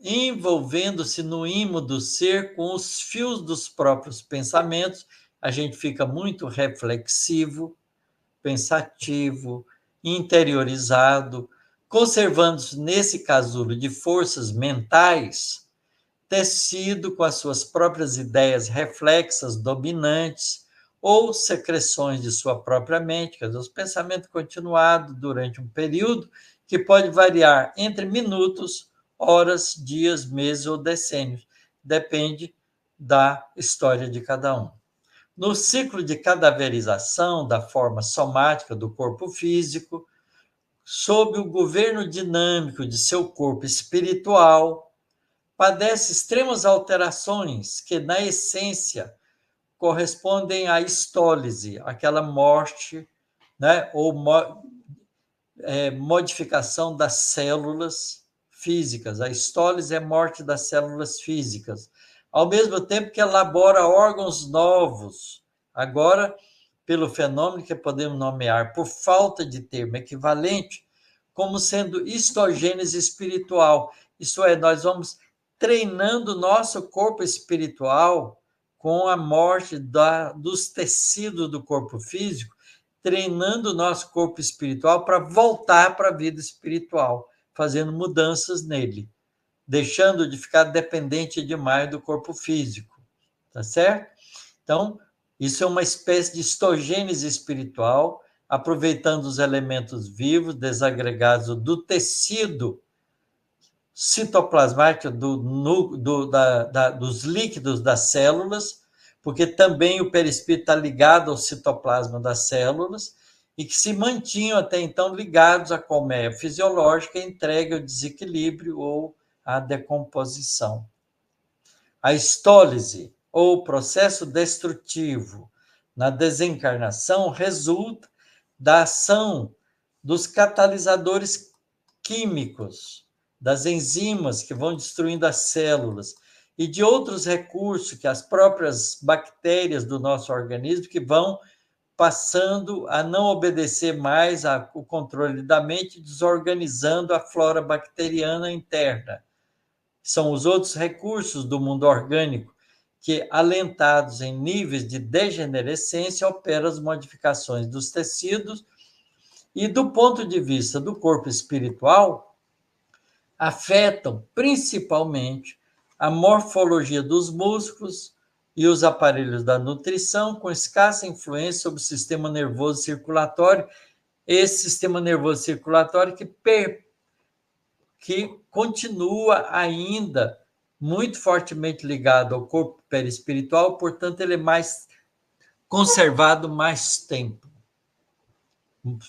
envolvendo-se no imo do ser com os fios dos próprios pensamentos, a gente fica muito reflexivo, pensativo, interiorizado, conservando-se nesse casulo de forças mentais, tecido com as suas próprias ideias reflexas dominantes ou secreções de sua própria mente, quer dizer, os pensamentos continuados durante um período que pode variar entre minutos, horas, dias, meses ou decênios. Depende da história de cada um. No ciclo de cadaverização da forma somática do corpo físico, sob o governo dinâmico de seu corpo espiritual, padece extremas alterações que, na essência, correspondem à histólise, aquela morte, né, ou modificação das células físicas. A histólise é a morte das células físicas, ao mesmo tempo que elabora órgãos novos, agora pelo fenômeno que podemos nomear, por falta de termo equivalente, como sendo histogênese espiritual. Isso é, nós vamos treinando o nosso corpo espiritual com a morte dos tecidos do corpo físico, treinando o nosso corpo espiritual para voltar para a vida espiritual, fazendo mudanças nele, deixando de ficar dependente demais do corpo físico, tá certo? Então, isso é uma espécie de histogênese espiritual, aproveitando os elementos vivos desagregados do tecido citoplasmático, dos líquidos das células, porque também o perispírito está ligado ao citoplasma das células, e que se mantinham até então ligados à colmeia fisiológica, entregue ao desequilíbrio ou à decomposição. A histólise, ou processo destrutivo na desencarnação, resulta da ação dos catalisadores químicos, das enzimas que vão destruindo as células e de outros recursos que as próprias bactérias do nosso organismo que vão passando a não obedecer mais ao controle da mente, desorganizando a flora bacteriana interna. São os outros recursos do mundo orgânico que, alentados em níveis de degenerescência, operam as modificações dos tecidos e, do ponto de vista do corpo espiritual, afetam principalmente a morfologia dos músculos e os aparelhos da nutrição, com escassa influência sobre o sistema nervoso circulatório, esse sistema nervoso circulatório que continua ainda muito fortemente ligado ao corpo perispiritual, portanto, ele é mais conservado mais tempo.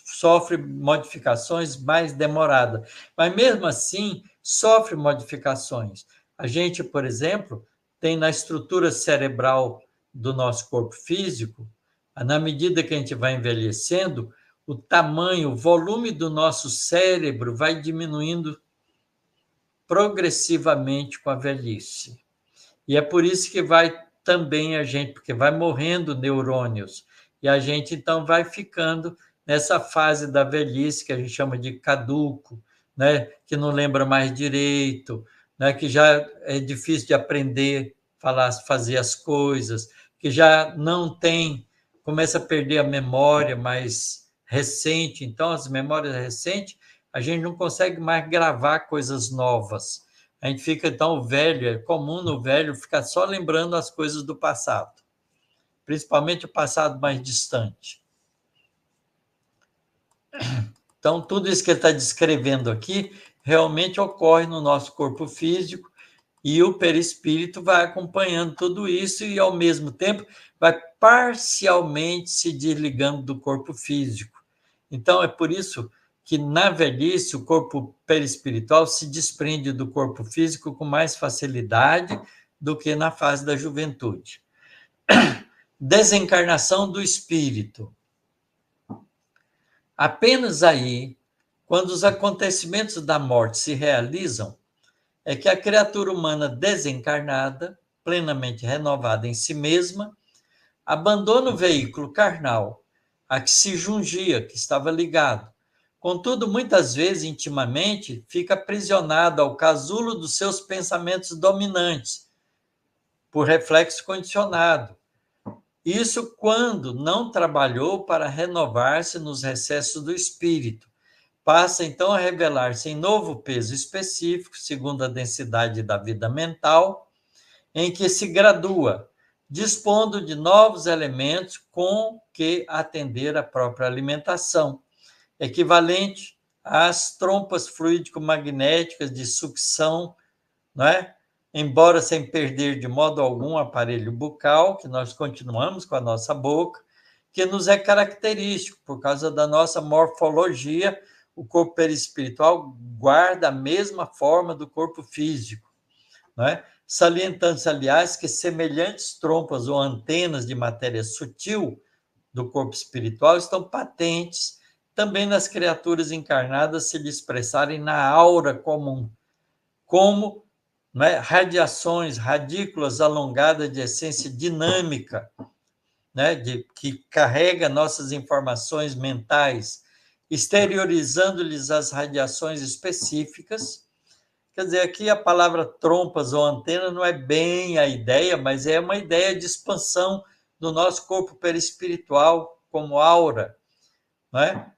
Sofre modificações mais demoradas, mas mesmo assim sofre modificações. A gente, por exemplo, tem na estrutura cerebral do nosso corpo físico, na medida que a gente vai envelhecendo, o tamanho, o volume do nosso cérebro vai diminuindo progressivamente com a velhice. E é por isso que vai também a gente, porque vai morrendo neurônios, e a gente então vai ficando nessa fase da velhice que a gente chama de caduco, né? Que não lembra mais direito, né? Que já é difícil de aprender, fazer as coisas, que já não tem, começa a perder a memória mais recente. Então, as memórias recentes, a gente não consegue mais gravar coisas novas. A gente fica, então, velho, é comum no velho ficar só lembrando as coisas do passado, principalmente o passado mais distante. Então, tudo isso que ele está descrevendo aqui realmente ocorre no nosso corpo físico e o perispírito vai acompanhando tudo isso e, ao mesmo tempo, vai parcialmente se desligando do corpo físico. Então, é por isso que, na velhice, o corpo perispiritual se desprende do corpo físico com mais facilidade do que na fase da juventude. Desencarnação do espírito. Apenas aí, quando os acontecimentos da morte se realizam, é que a criatura humana desencarnada, plenamente renovada em si mesma, abandona o veículo carnal a que se jungia, que estava ligado. Contudo, muitas vezes, intimamente, fica aprisionado ao casulo dos seus pensamentos dominantes, por reflexo condicionado. Isso quando não trabalhou para renovar-se nos recessos do espírito. Passa, então, a revelar-se em novo peso específico, segundo a densidade da vida mental, em que se gradua, dispondo de novos elementos com que atender à própria alimentação, equivalente às trompas fluídico-magnéticas de sucção, não é? Embora sem perder de modo algum o aparelho bucal, que nós continuamos com a nossa boca, que nos é característico por causa da nossa morfologia. O corpo perispiritual guarda a mesma forma do corpo físico, não é? salientando-se, aliás, que semelhantes trompas ou antenas de matéria sutil do corpo espiritual estão patentes também nas criaturas encarnadas se lhe expressarem na aura comum, como, né, radiações, radículas alongadas de essência dinâmica, né, que carrega nossas informações mentais, exteriorizando-lhes as radiações específicas. Quer dizer, aqui a palavra trompas ou antena não é bem a ideia, mas é uma ideia de expansão do nosso corpo perispiritual como aura, né?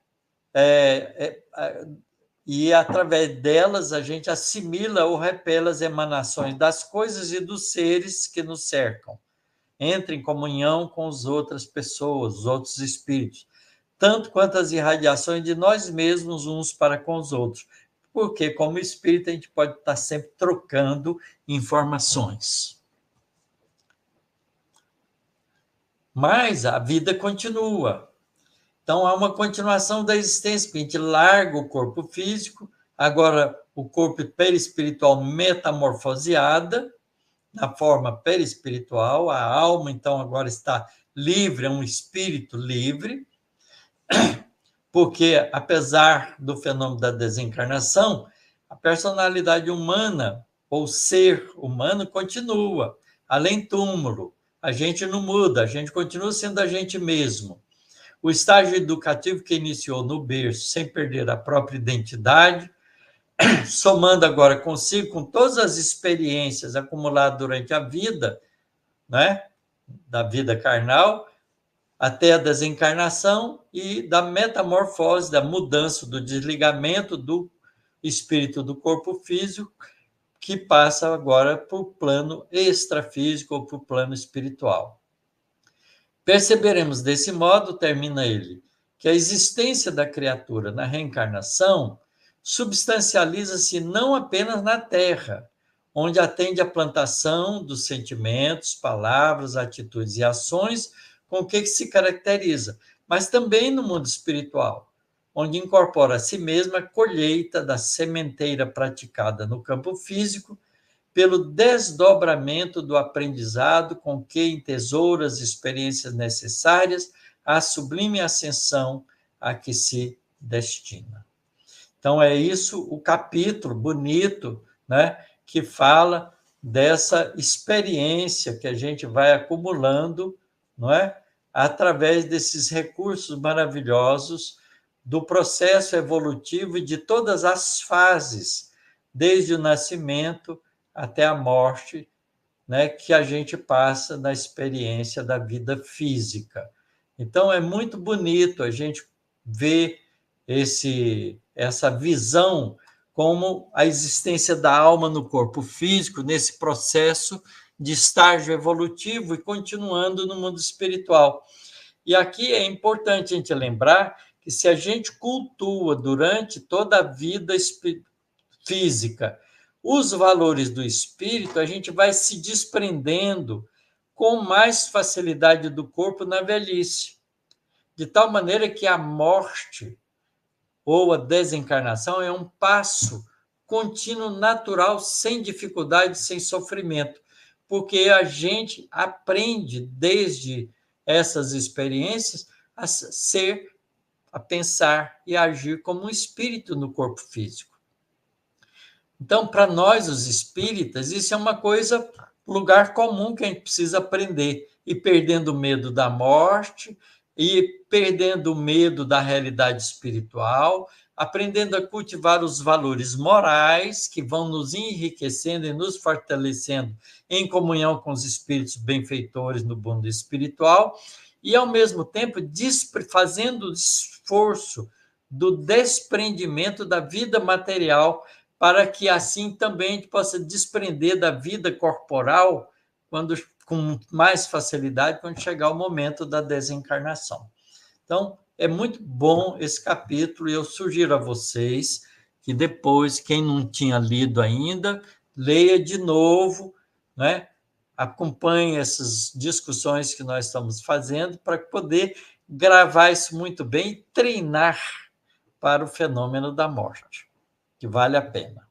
E através delas a gente assimila ou repela as emanações das coisas e dos seres que nos cercam. Entra em comunhão com as outras pessoas, os outros espíritos, tanto quanto as irradiações de nós mesmos uns para com os outros. Porque, como espírito, a gente pode estar sempre trocando informações. Mas a vida continua. Então, há uma continuação da existência, porque a gente larga o corpo físico, agora o corpo perispiritual metamorfoseada, na forma perispiritual, a alma, então, agora está livre, é um espírito livre, porque, apesar do fenômeno da desencarnação, a personalidade humana, ou ser humano, continua, além túmulo. A gente não muda, a gente continua sendo a gente mesmo. O estágio educativo que iniciou no berço, sem perder a própria identidade, somando agora consigo com todas as experiências acumuladas durante a vida, né, da vida carnal, até a desencarnação e da metamorfose, da mudança, do desligamento do espírito do corpo físico, que passa agora para o plano extrafísico ou para o plano espiritual. Perceberemos desse modo, termina ele, que a existência da criatura na reencarnação substancializa-se não apenas na Terra, onde atende à plantação dos sentimentos, palavras, atitudes e ações com que se caracteriza, mas também no mundo espiritual, onde incorpora a si mesma a colheita da sementeira praticada no campo físico, pelo desdobramento do aprendizado com que entesoura as experiências necessárias à sublime ascensão a que se destina. Então, é isso o capítulo bonito, né, que fala dessa experiência que a gente vai acumulando, não é, através desses recursos maravilhosos do processo evolutivo e de todas as fases, desde o nascimento até a morte, né, que a gente passa na experiência da vida física. Então, é muito bonito a gente ver essa visão como a existência da alma no corpo físico, nesse processo de estágio evolutivo e continuando no mundo espiritual. E aqui é importante a gente lembrar que se a gente cultua durante toda a vida física os valores do espírito, a gente vai se desprendendo com mais facilidade do corpo na velhice, de tal maneira que a morte ou a desencarnação é um passo contínuo, natural, sem dificuldade, sem sofrimento, porque a gente aprende desde essas experiências a ser, a pensar e a agir como um espírito no corpo físico. Então, para nós, os espíritas, isso é uma coisa, lugar comum que a gente precisa aprender. E perdendo o medo da morte, e perdendo o medo da realidade espiritual, aprendendo a cultivar os valores morais que vão nos enriquecendo e nos fortalecendo em comunhão com os espíritos benfeitores no mundo espiritual, e, ao mesmo tempo, fazendo o esforço do desprendimento da vida material, para que assim também a gente possa desprender da vida corporal com mais facilidade quando chegar o momento da desencarnação. Então, é muito bom esse capítulo e eu sugiro a vocês que depois, quem não tinha lido ainda, leia de novo, né? Acompanhe essas discussões que nós estamos fazendo para poder gravar isso muito bem e treinar para o fenômeno da morte, que vale a pena.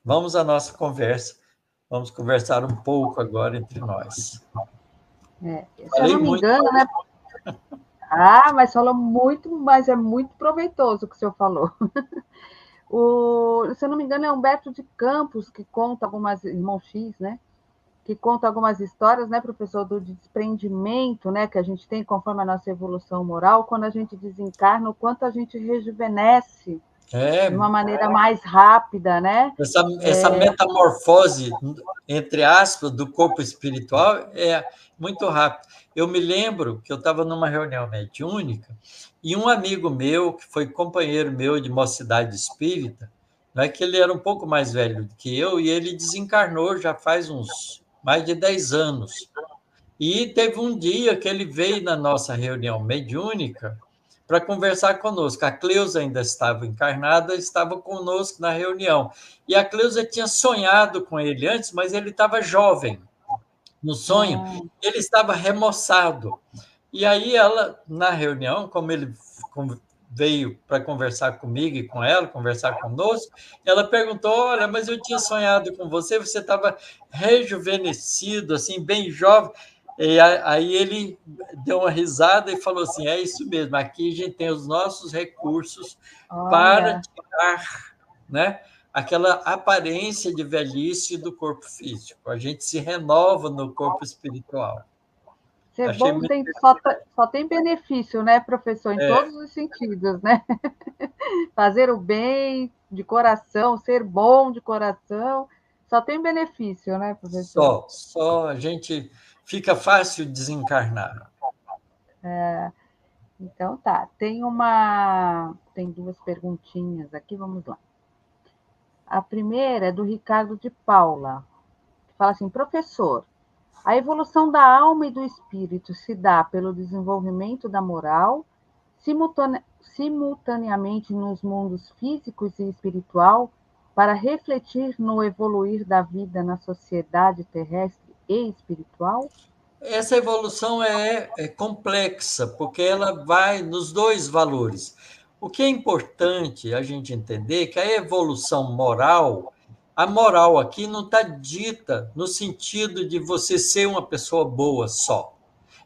Vamos à nossa conversa Vamos conversar um pouco agora entre nós. Se eu Falei não me muito. engano, né? Ah, mas falou muito, mas é muito proveitoso o que o senhor falou. Se eu não me engano, é Humberto de Campos que conta algumas, irmão X, né? Que conta algumas histórias, né, professor, do desprendimento, né, que a gente tem conforme a nossa evolução moral, quando a gente desencarna, o quanto a gente rejuvenesce É, de uma maneira mais rápida, né? essa metamorfose, entre aspas, do corpo espiritual é muito rápida. Eu me lembro que eu estava numa reunião mediúnica e um amigo meu, que foi companheiro meu de mocidade espírita, não é que ele era um pouco mais velho do que eu, e ele desencarnou já faz uns mais de 10 anos. E teve um dia que ele veio na nossa reunião mediúnica para conversar conosco. A Cleusa ainda estava encarnada, estava conosco na reunião. E a Cleusa tinha sonhado com ele antes, mas ele estava jovem. No sonho, ele estava remoçado. E aí ela, na reunião, como ele veio para conversar comigo e com ela, conversar conosco, ela perguntou: olha, mas eu tinha sonhado com você, você estava rejuvenescido, assim, bem jovem. E aí ele deu uma risada e falou assim: é isso mesmo, aqui a gente tem os nossos recursos para Olha, tirar, né, aquela aparência de velhice do corpo físico. A gente se renova no corpo espiritual. ser Achei bom muito. só tem benefício, né, professor, em É, todos os sentidos, né? Fazer o bem de coração, ser bom de coração, só tem benefício, né, professor? só a gente fica fácil desencarnar. Então tá, tem duas perguntinhas aqui, vamos lá. A primeira é do Ricardo de Paula, que fala assim: professor, a evolução da alma e do espírito se dá pelo desenvolvimento da moral, simultaneamente nos mundos físicos e espiritual, para refletir no evoluir da vida na sociedade terrestre e espiritual? Essa evolução é complexa, porque ela vai nos dois valores. O que é importante a gente entender é que a evolução moral, a moral aqui não está dita no sentido de você ser uma pessoa boa só.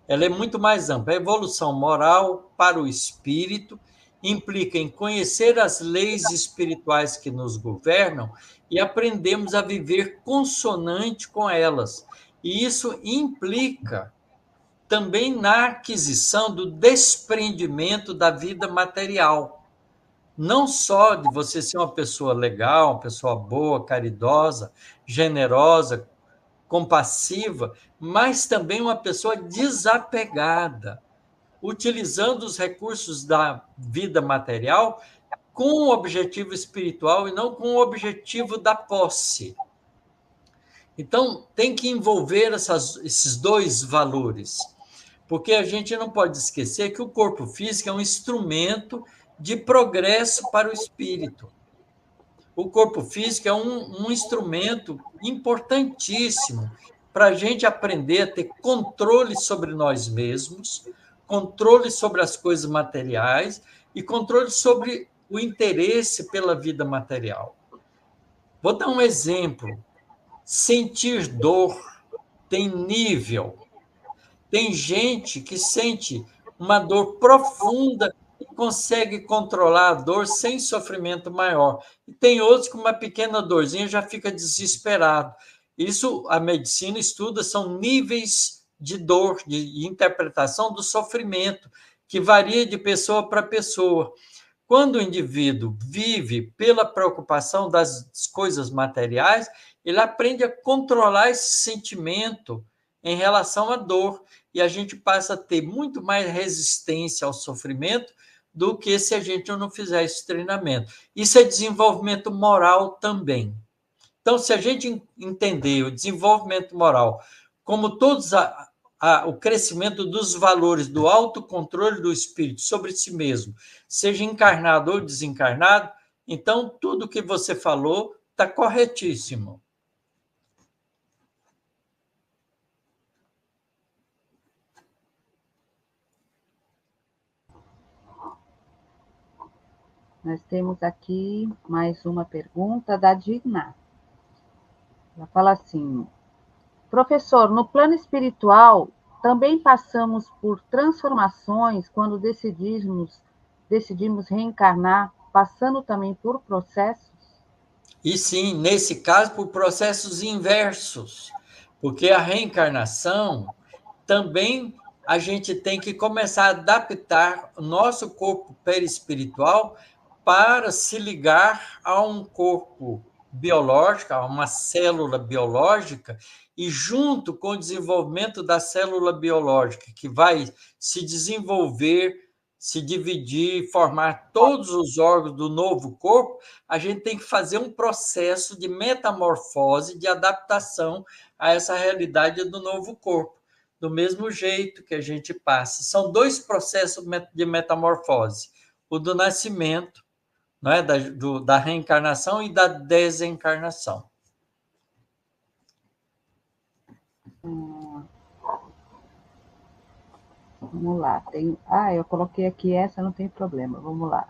Ela é muito mais ampla. A evolução moral para o espírito implica em conhecer as leis espirituais que nos governam e aprendemos a viver consonante com elas. E isso implica também na aquisição do desprendimento da vida material. Não só de você ser uma pessoa legal, uma pessoa boa, caridosa, generosa, compassiva, mas também uma pessoa desapegada, utilizando os recursos da vida material com o objetivo espiritual e não com o objetivo da posse. Então, tem que envolver esses dois valores, porque a gente não pode esquecer que o corpo físico é um instrumento de progresso para o espírito. O corpo físico é um instrumento importantíssimo para a gente aprender a ter controle sobre nós mesmos, controle sobre as coisas materiais e controle sobre o interesse pela vida material. Vou dar um exemplo. Sentir dor tem nível. Tem gente que sente uma dor profunda e consegue controlar a dor sem sofrimento maior. E tem outros que uma pequena dorzinha já fica desesperado. Isso a medicina estuda, são níveis de dor, de interpretação do sofrimento, que varia de pessoa para pessoa. Quando o indivíduo vive pela preocupação das coisas materiais, ele aprende a controlar esse sentimento em relação à dor, e a gente passa a ter muito mais resistência ao sofrimento do que se a gente não fizer esse treinamento. Isso é desenvolvimento moral também. Então, se a gente entender o desenvolvimento moral como o crescimento dos valores do autocontrole do espírito sobre si mesmo, seja encarnado ou desencarnado, então tudo que você falou está corretíssimo. Nós temos aqui mais uma pergunta da Digna. Ela fala assim: professor, no plano espiritual, também passamos por transformações quando decidimos reencarnar, passando também por processos? E sim, nesse caso, por processos inversos, porque a reencarnação também a gente tem que começar a adaptar o nosso corpo perispiritual para se ligar a um corpo biológico, a uma célula biológica, e junto com o desenvolvimento da célula biológica, que vai se desenvolver, se dividir, formar todos os órgãos do novo corpo, a gente tem que fazer um processo de metamorfose, de adaptação a essa realidade do novo corpo, do mesmo jeito que a gente passa. São dois processos de metamorfose: o do nascimento, não é? Da reencarnação e da desencarnação. Vamos lá. Eu coloquei aqui essa, não tem problema. Vamos lá.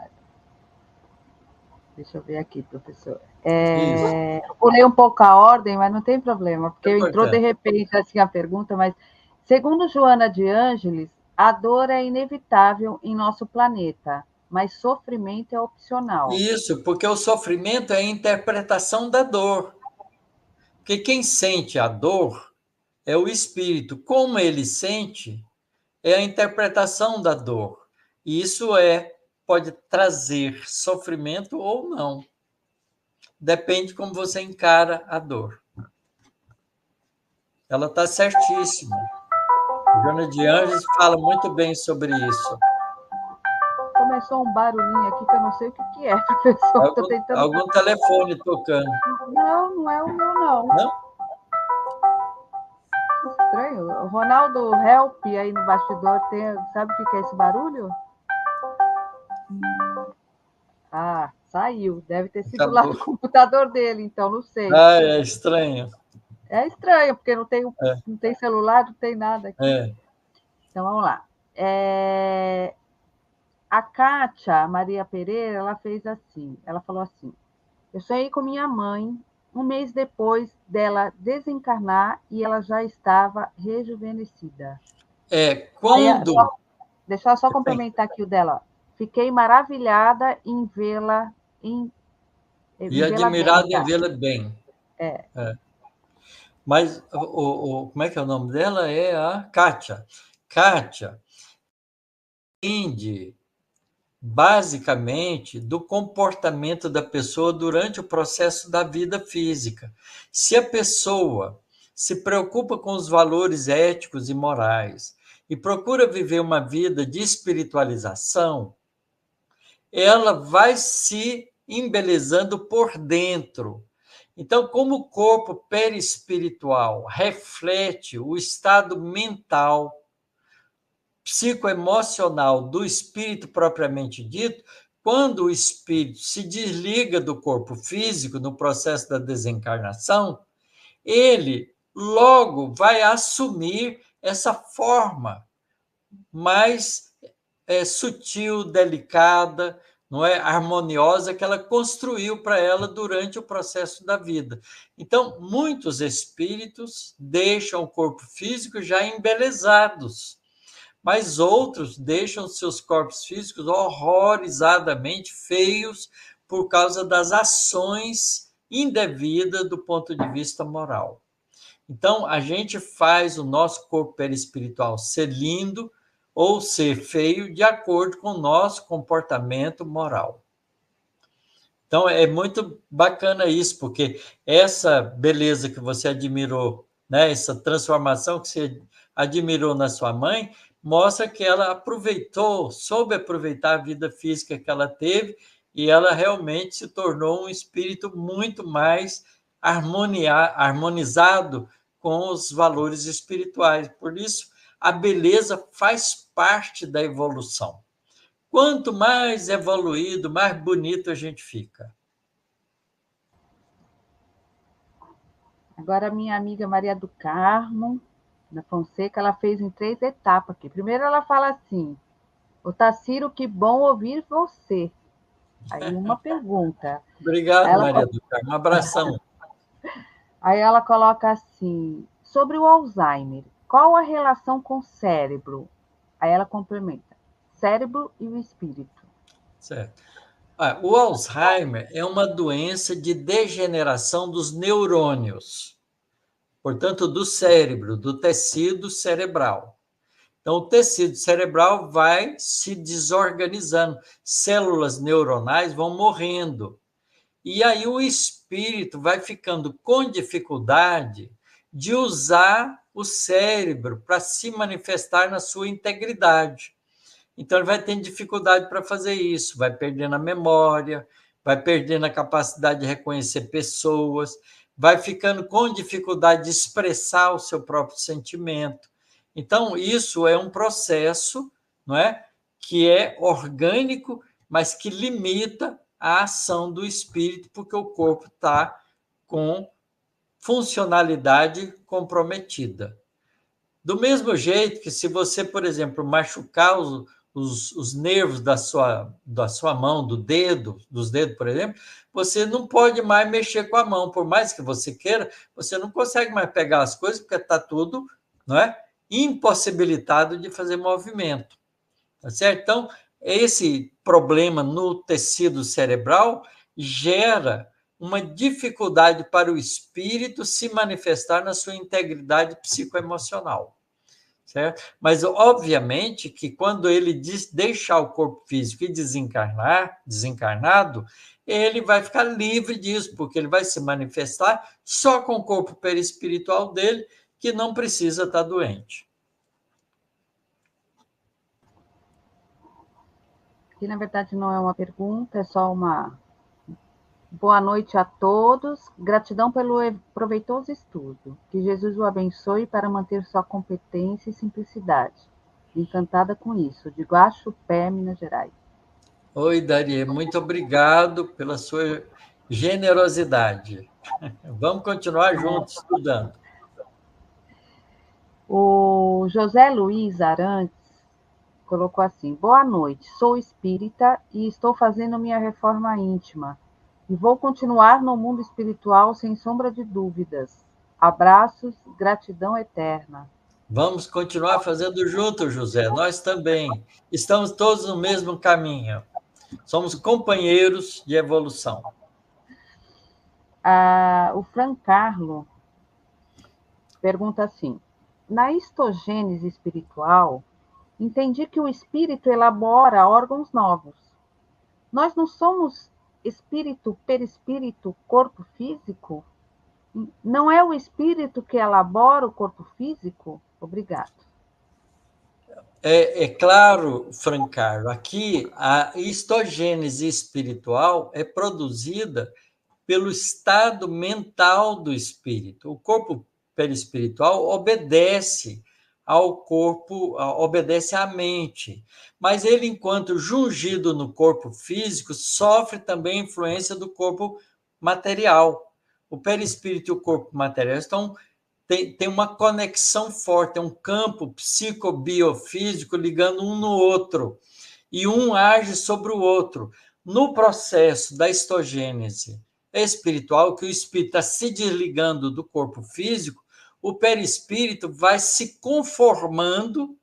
Deixa eu ver aqui, professor. Isso, Eu pulei um pouco a ordem, mas não tem problema, porque é entrou de importante. repente assim a pergunta, mas segundo Joana de Ângeles, a dor é inevitável em nosso planeta, mas sofrimento é opcional. Isso, porque o sofrimento é a interpretação da dor. Porque quem sente a dor é o espírito. Como ele sente, é a interpretação da dor. E isso pode trazer sofrimento ou não. Depende como você encara a dor. Ela está certíssima. Joana de Anjos fala muito bem sobre isso. Começou um barulhinho aqui que eu não sei o que é, professor. Estou tentando. Algum telefone tocando. Não, não é o meu, não. Não? Estranho. O Ronaldo Help aí no bastidor sabe o que é esse barulho? Ah, saiu. Deve ter sido lá Acabou. do computador dele, então, não sei. Ah, é estranho. É estranho, porque É, não tem celular, não tem nada aqui. é. Então, vamos lá. A Kátia Maria Pereira, ela fez assim, ela falou assim: eu sonhei com minha mãe um mês depois dela desencarnar e ela já estava rejuvenescida. Aí, Quando. deixa eu só complementar aqui o dela. Fiquei maravilhada E em vê-la bem admirado em já. vê-la bem. É, É. Mas como é que é o nome dela? É a Kátia. Kátia entende basicamente do comportamento da pessoa durante o processo da vida física. Se a pessoa se preocupa com os valores éticos e morais e procura viver uma vida de espiritualização, ela vai se embelezando por dentro. Então, como o corpo perispiritual reflete o estado mental, psicoemocional do espírito propriamente dito, quando o espírito se desliga do corpo físico no processo da desencarnação, ele logo vai assumir essa forma mais sutil, delicada, não é, harmoniosa que ela construiu para ela durante o processo da vida. Então, muitos espíritos deixam o corpo físico já embelezados, mas outros deixam seus corpos físicos horrorizadamente feios por causa das ações indevidas do ponto de vista moral. Então, a gente faz o nosso corpo perispiritual ser lindo ou ser feio de acordo com o nosso comportamento moral. Então, é muito bacana isso, porque essa beleza que você admirou, né, essa transformação que você admirou na sua mãe, mostra que ela aproveitou, soube aproveitar a vida física que ela teve e ela realmente se tornou um espírito muito mais harmonizado com os valores espirituais. Por isso, a beleza faz parte da evolução. Quanto mais evoluído, mais bonito a gente fica. agora, minha amiga Maria do Carmo, da Fonseca, ela fez em 3 etapas aqui. Primeiro, ela fala assim: ô Taciro, que bom ouvir você. Aí, uma pergunta. Obrigado, Ela Maria falou, do Carmo. Um abração. Aí ela coloca assim, sobre o Alzheimer, qual a relação com o cérebro? Aí ela complementa, cérebro e o espírito. Certo. O Alzheimer é uma doença de degeneração dos neurônios, portanto, do cérebro, do tecido cerebral. Então, o tecido cerebral vai se desorganizando, células neuronais vão morrendo. E aí o espírito vai ficando com dificuldade de usar o cérebro para se manifestar na sua integridade. Então, ele vai ter dificuldade para fazer isso, vai perdendo a memória, vai perdendo a capacidade de reconhecer pessoas, vai ficando com dificuldade de expressar o seu próprio sentimento. Então, isso é um processo, não é, que é orgânico, mas que limita a ação do espírito, porque o corpo está com funcionalidade comprometida. Do mesmo jeito que se você, por exemplo, machucar os nervos da sua mão, dos dedos, por exemplo, você não pode mais mexer com a mão, por mais que você queira, você não consegue mais pegar as coisas, porque está tudo, não é, impossibilitado de fazer movimento. Tá certo? Então, esse problema no tecido cerebral gera uma dificuldade para o espírito se manifestar na sua integridade psicoemocional. Certo? Mas, obviamente, que quando ele deixar o corpo físico e desencarnado, ele vai ficar livre disso, porque ele vai se manifestar só com o corpo perispiritual dele, que não precisa estar doente. Que na verdade não é uma pergunta, é só uma boa noite a todos. Gratidão pelo proveitoso estudo. Que Jesus o abençoe para manter sua competência e simplicidade. Encantada com isso. De Guaxupé, Minas Gerais. Oi, Dari, muito obrigado pela sua generosidade. Vamos continuar juntos estudando. O José Luiz Arantes colocou assim: boa noite, sou espírita e estou fazendo minha reforma íntima. E vou continuar no mundo espiritual sem sombra de dúvidas. Abraços, gratidão eterna. Vamos continuar fazendo juntos, José. Nós também. Estamos todos no mesmo caminho. Somos companheiros de evolução. O Fran Carlo pergunta assim: na histogênese espiritual, entendi que o espírito elabora órgãos novos. Nós não somos espírito, perispírito, corpo físico? Não é o espírito que elabora o corpo físico? Obrigado. É claro, Francaro, aqui a histogênese espiritual é produzida pelo estado mental do espírito. O corpo perispiritual obedece ao corpo, obedece à mente, mas ele, enquanto jungido no corpo físico, sofre também a influência do corpo material. O perispírito e o corpo material estão tem uma conexão forte, é um campo psicobiofísico ligando um no outro, e um age sobre o outro. No processo da histogênese espiritual, que o espírito está se desligando do corpo físico, o perispírito vai se conformando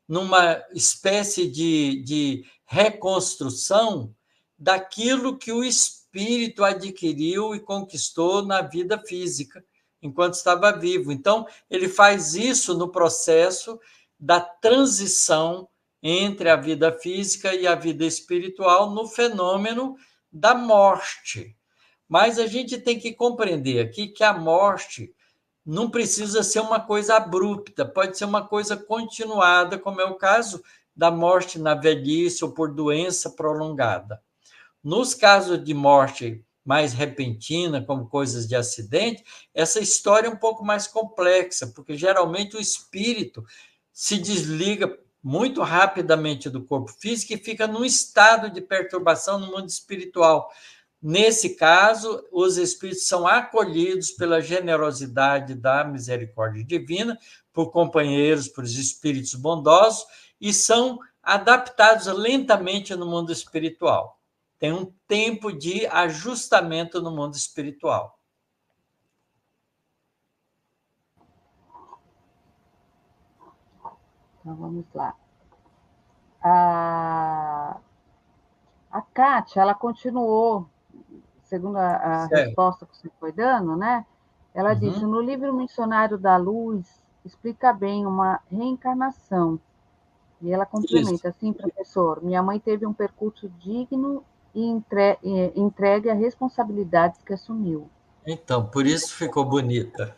numa espécie de reconstrução daquilo que o espírito adquiriu e conquistou na vida física enquanto estava vivo. Então, ele faz isso no processo da transição entre a vida física e a vida espiritual no fenômeno da morte. Mas a gente tem que compreender aqui que a morte não precisa ser uma coisa abrupta, pode ser uma coisa continuada, como é o caso da morte na velhice ou por doença prolongada. Nos casos de morte mais repentina, como coisas de acidente, essa história é um pouco mais complexa, porque geralmente o espírito se desliga muito rapidamente do corpo físico e fica num estado de perturbação no mundo espiritual. Nesse caso, os espíritos são acolhidos pela generosidade da misericórdia divina, por companheiros, por espíritos bondosos, e são adaptados lentamente no mundo espiritual. Tem um tempo de ajustamento no mundo espiritual. Então, vamos lá. A Kátia, ela continuou, segundo a Certo. resposta que você foi dando, né? Ela disse, no livro Missionário da Luz, explica bem uma reencarnação. E ela Isso. complementa, assim, professor, minha mãe teve um percurso digno e entregue a responsabilidades que assumiu. Então, por isso ficou bonita.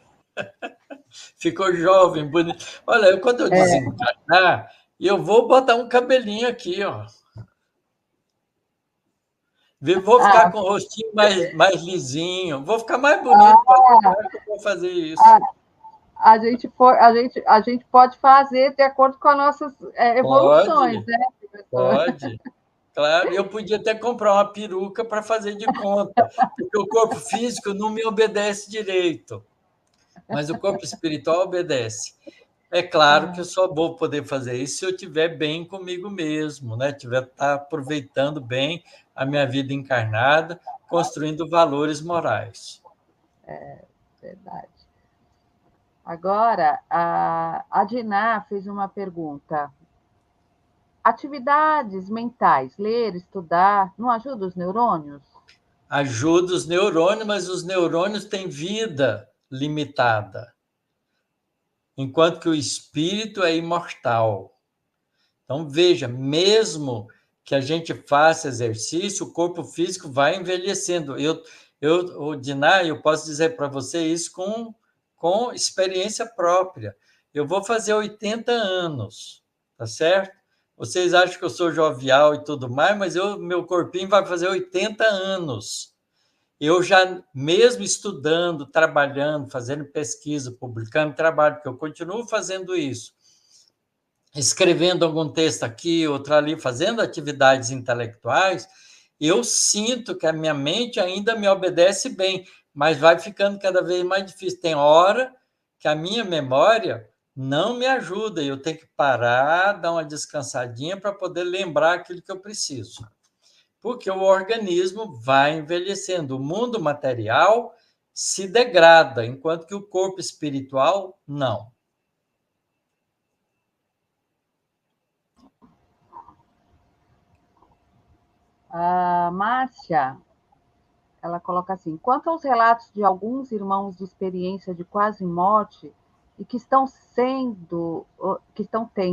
Ficou jovem, bonita. Olha, quando eu É, desencarnar, eu vou botar um cabelinho aqui, ó. Vou ficar ah, com o rostinho mais lisinho. Vou ficar mais bonito. ah, Pode deixar que eu vou fazer isso. ah, a gente pode fazer de acordo com as nossas evoluções, Pode, né, professor? pode. Claro, eu podia até comprar uma peruca para fazer de conta, porque o corpo físico não me obedece direito, mas o corpo espiritual obedece. É claro que eu só vou poder fazer isso se eu estiver bem comigo mesmo, né? Tá aproveitando bem a minha vida encarnada, construindo valores morais. Verdade. Agora, a Diná fez uma pergunta. Atividades mentais, ler, estudar, não ajuda os neurônios? Ajuda os neurônios, mas os neurônios têm vida limitada, enquanto que o espírito é imortal. Então, veja, mesmo que a gente faça exercício, o corpo físico vai envelhecendo. O Diná, eu posso dizer para você isso com experiência própria. Eu vou fazer 80 anos, tá certo? Vocês acham que eu sou jovial e tudo mais, mas meu corpinho vai fazer 80 anos. Eu já, mesmo estudando, trabalhando, fazendo pesquisa, publicando trabalho, porque eu continuo fazendo isso, escrevendo algum texto aqui, outro ali, fazendo atividades intelectuais, eu sinto que a minha mente ainda me obedece bem, mas vai ficando cada vez mais difícil. Tem hora que a minha memória não me ajuda, eu tenho que parar, dar uma descansadinha para poder lembrar aquilo que eu preciso. Porque o organismo vai envelhecendo, o mundo material se degrada, enquanto que o corpo espiritual não. A Márcia, ela coloca assim: quanto aos relatos de alguns irmãos de experiência de quase morte e que estão tendo,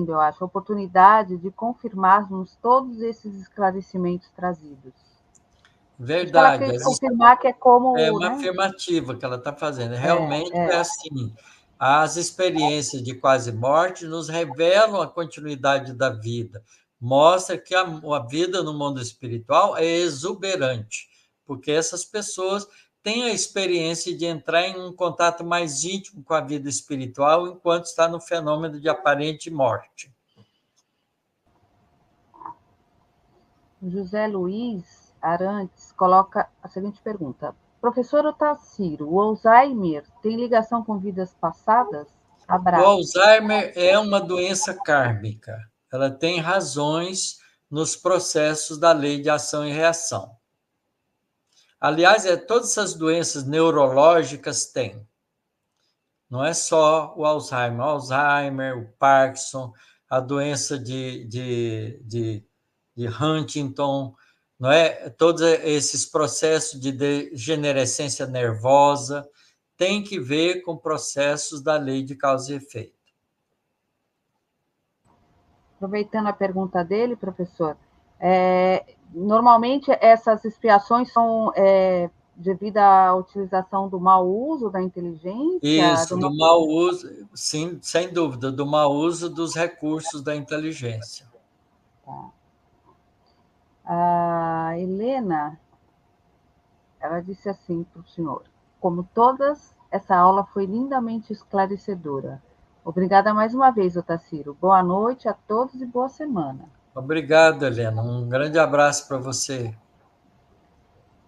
eu acho, a oportunidade de confirmarmos todos esses esclarecimentos trazidos. Acho que ela Verdade, quer confirmar que é é como, uma né? afirmativa que ela está fazendo. É, Realmente é é, assim. As experiências de quase morte nos revelam a continuidade da vida. Mostra que a vida no mundo espiritual é exuberante, porque essas pessoas têm a experiência de entrar em um contato mais íntimo com a vida espiritual enquanto está no fenômeno de aparente morte. José Luiz Arantes coloca a seguinte pergunta: professor Otacílio, o Alzheimer tem ligação com vidas passadas? O Abraço. Alzheimer é uma doença kármica. Ela tem razões nos processos da lei de ação e reação. Aliás, todas essas doenças neurológicas têm. Não é só o Alzheimer, o Parkinson, a doença de Huntington, não é? Todos esses processos de degenerescência nervosa têm que ver com processos da lei de causa e efeito. Aproveitando a pergunta dele, professor, normalmente essas expiações são devido à utilização do mau uso da inteligência, Isso, do mau uso, sim, sem dúvida, do mau uso dos recursos da inteligência. Tá. A Helena, ela disse assim para o senhor: como todas, essa aula foi lindamente esclarecedora. Obrigada mais uma vez, Otacílio. Boa noite a todos e boa semana. Obrigado, Helena. Um grande abraço para você.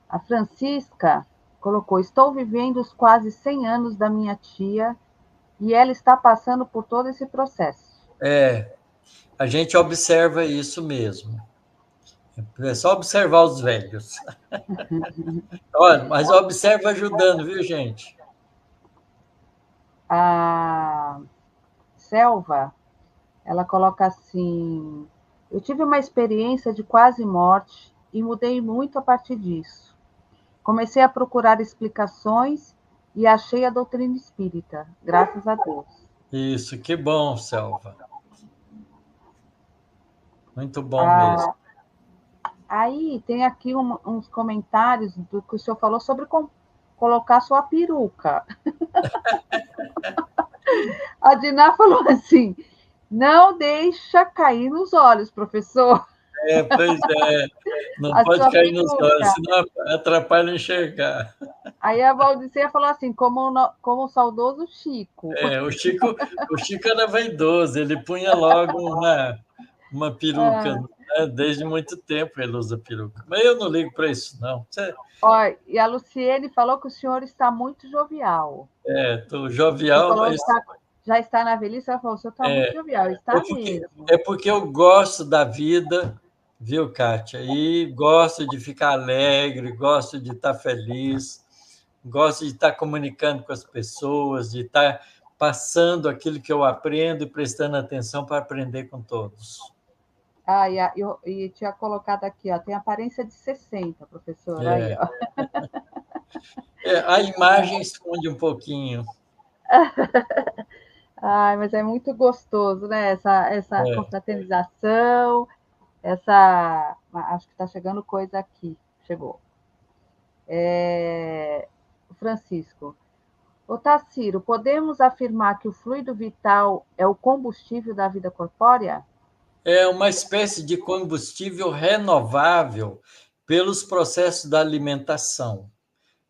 A Francisca colocou: estou vivendo os quase 100 anos da minha tia e ela está passando por todo esse processo. A gente observa isso mesmo. É só observar os velhos. Olha, mas observa ajudando, viu, gente? A Selva, Ela coloca assim: eu tive uma experiência de quase morte e mudei muito a partir disso. Comecei a procurar explicações e achei a doutrina espírita, graças a Deus. Isso, que bom, Selva. Muito bom mesmo. Ah, aí tem aqui uns comentários do que o senhor falou sobre colocar sua peruca. A Diná falou assim: não deixa cair nos olhos, professor, Pois é, não a pode sua cair nos olhos, peruca. senão atrapalha enxergar. Aí a Valdiceia falou assim, como o saudoso Chico. O Chico era vaidoso, ele punha logo uma peruca, Ah, né? Desde muito tempo ele usa peruca. Mas eu não ligo para isso, não. ó, e a Luciene falou que o senhor está muito jovial. Tô Você jovial, falou mas que já está na velhice, ela falou, o senhor está muito jovial. é Está porque, mesmo. é porque eu gosto da vida, viu, Kátia? E gosto de ficar alegre, gosto de estar feliz, gosto de estar comunicando com as pessoas, de estar passando aquilo que eu aprendo e prestando atenção para aprender com todos. Ah, e tinha colocado aqui, ó, tem aparência de 60, professora, aí, É, ó. a imagem esconde um pouquinho. Ai, mas é muito gostoso, né? Essa É. confraternização, essa. Acho que está chegando coisa aqui. Chegou. Francisco. Otacílio, podemos afirmar que o fluido vital é o combustível da vida corpórea? É uma espécie de combustível renovável pelos processos da alimentação,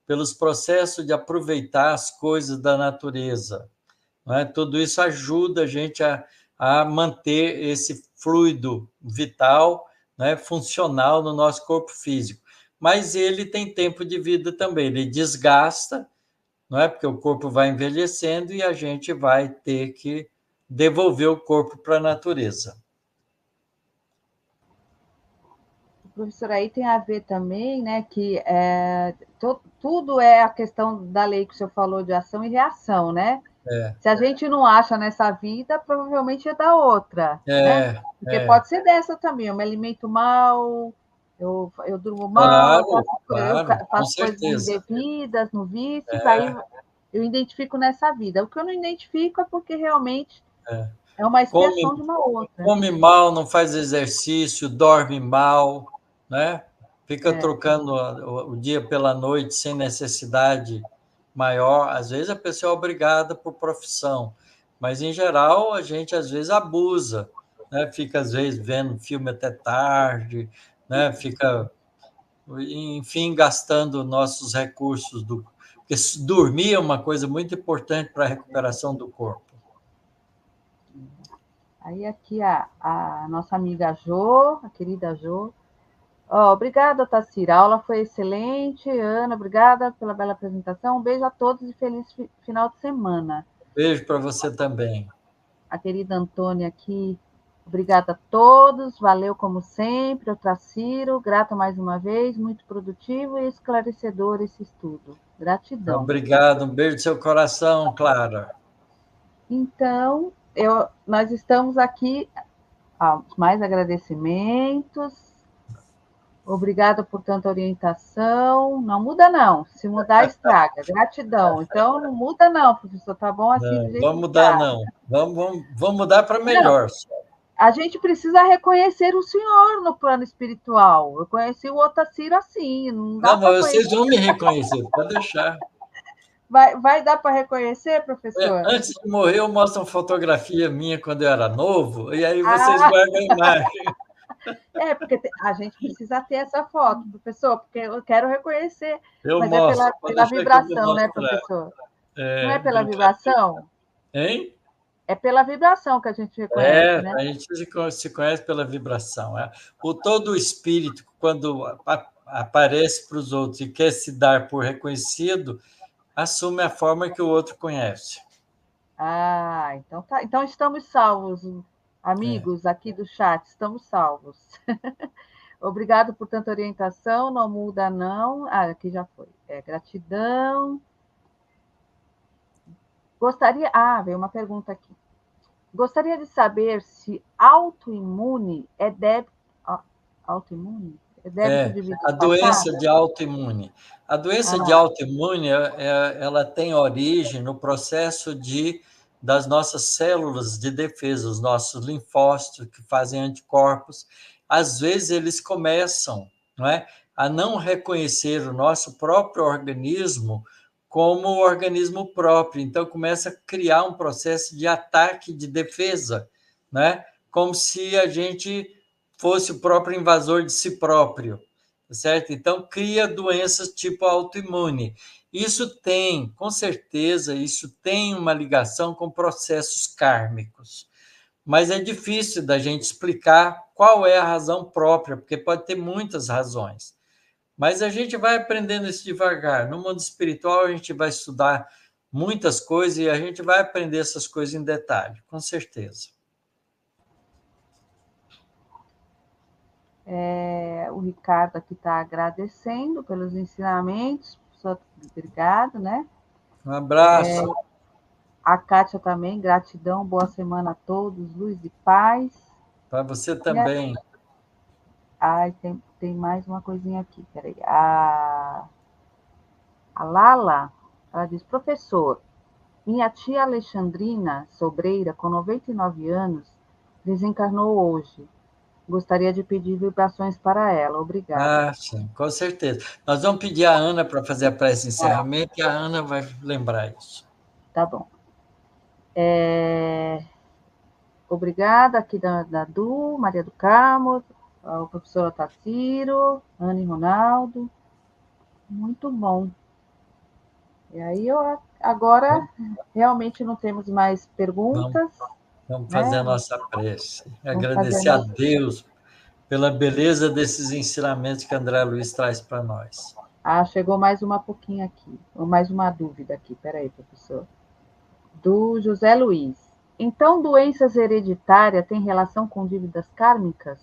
pelos processos de aproveitar as coisas da natureza. Não é? Tudo isso ajuda a gente a manter esse fluido vital, né, funcional no nosso corpo físico. Mas ele tem tempo de vida também, ele desgasta, não é? Porque o corpo vai envelhecendo e a gente vai ter que devolver o corpo para a natureza. Professor, aí tem a ver também, né, que tudo é a questão da lei que o senhor falou de ação e reação, né? É, Se a gente não acha nessa vida, provavelmente é da outra, né? é, Porque é. pode ser dessa também. Eu me alimento mal, eu durmo mal, Claro, eu claro, com faço coisas certeza. indevidas, no vícios, aí eu identifico nessa vida. O que eu não identifico é porque realmente É. é uma Come, expiação de uma outra. come mal, não faz exercício, dorme mal, né? Fica É, trocando o dia pela noite sem necessidade maior. Às vezes a pessoa é obrigada por profissão, mas em geral a gente às vezes abusa, né? Fica às vezes vendo filme até tarde, né? Fica, enfim, gastando nossos recursos porque dormir é uma coisa muito importante para a recuperação do corpo. aí aqui a nossa amiga Jo, a querida Jo. Ó, obrigada, Tacira. A aula foi excelente. Ana, obrigada pela bela apresentação. Um beijo a todos e feliz final de semana. Beijo para você também. A querida Antônia aqui. Obrigada a todos. Valeu como sempre. Otacílio, grata mais uma vez. Muito produtivo e esclarecedor esse estudo. Gratidão. Obrigado, um beijo no seu coração, Clara. Então, nós estamos aqui. Mais agradecimentos. Obrigada por tanta orientação. Não muda, não. Se mudar, estraga. Gratidão. Então, não muda, não, professor. Tá bom assim do Não, jeito vamos que mudar, está. não. Vamos mudar para Não, melhor. a gente precisa reconhecer o senhor no plano espiritual. Eu conheci o Otacílio assim. Não dá Não, para mas conhecer. vocês vão me reconhecer, pode deixar. Vai dar para reconhecer, professor? Antes de morrer, eu mostro uma fotografia minha quando eu era novo, e aí vocês Ah, guardam a imagem. porque a gente precisa ter essa foto, professor, porque eu quero reconhecer. Eu Mas é mostro, pode pela deixar que eu vou vibração, né, mostrar. professor? Não é pela Brincadeira. vibração? Hein? É pela vibração que a gente reconhece, né? A gente se conhece pela vibração. Todo o espírito, quando aparece para os outros e quer se dar por reconhecido, assume a forma que o outro conhece. Ah, então tá. Então estamos salvos, É. amigos aqui do chat, estamos salvos. Obrigado por tanta orientação, não muda não. Ah, aqui já foi. Gratidão. Veio uma pergunta aqui. Gostaria de saber se autoimune é débito. Autoimune? É débito de A vidas doença passadas? de autoimune. A doença de Ah, autoimune, ela tem origem no processo das nossas células de defesa, os nossos linfócitos que fazem anticorpos. Às vezes eles começam, não é, a não reconhecer o nosso próprio organismo como organismo próprio. Então começa a criar um processo de ataque de defesa, né? Como se a gente fosse o próprio invasor de si próprio, certo? Então, cria doenças tipo autoimune. Isso tem, com certeza, isso tem uma ligação com processos kármicos. Mas é difícil da gente explicar qual é a razão própria, porque pode ter muitas razões. Mas a gente vai aprendendo isso devagar. No mundo espiritual, a gente vai estudar muitas coisas e a gente vai aprender essas coisas em detalhe, com certeza. o Ricardo aqui está agradecendo pelos ensinamentos. Obrigado, né? Um abraço A Kátia também, gratidão, boa semana a todos, luz e paz. para você E a... também. Ai, tem mais uma coisinha aqui, peraí. A Lala, ela diz, professor, minha tia Alexandrina Sobreira, com 99 anos, desencarnou hoje. Gostaria de pedir vibrações para ela. Obrigada. Ah, sim, com certeza. Nós vamos pedir a Ana para fazer a prece de Ah, encerramento e a Ana vai lembrar isso. tá bom. Obrigada aqui da Du, Maria do Carmo, ao professor Otacílio, Ana e Ronaldo. Muito bom. E aí, agora, realmente não temos mais Vamos, perguntas, vamos fazer a né? nossa prece. Vamos fazer a Agradecer a nossa... Deus pela beleza desses ensinamentos que André Luiz traz para nós. Ah, chegou mais uma pouquinho aqui, ou mais uma dúvida aqui. Peraí, professor. Do José Luiz. Então, doenças hereditárias têm relação com dívidas kármicas?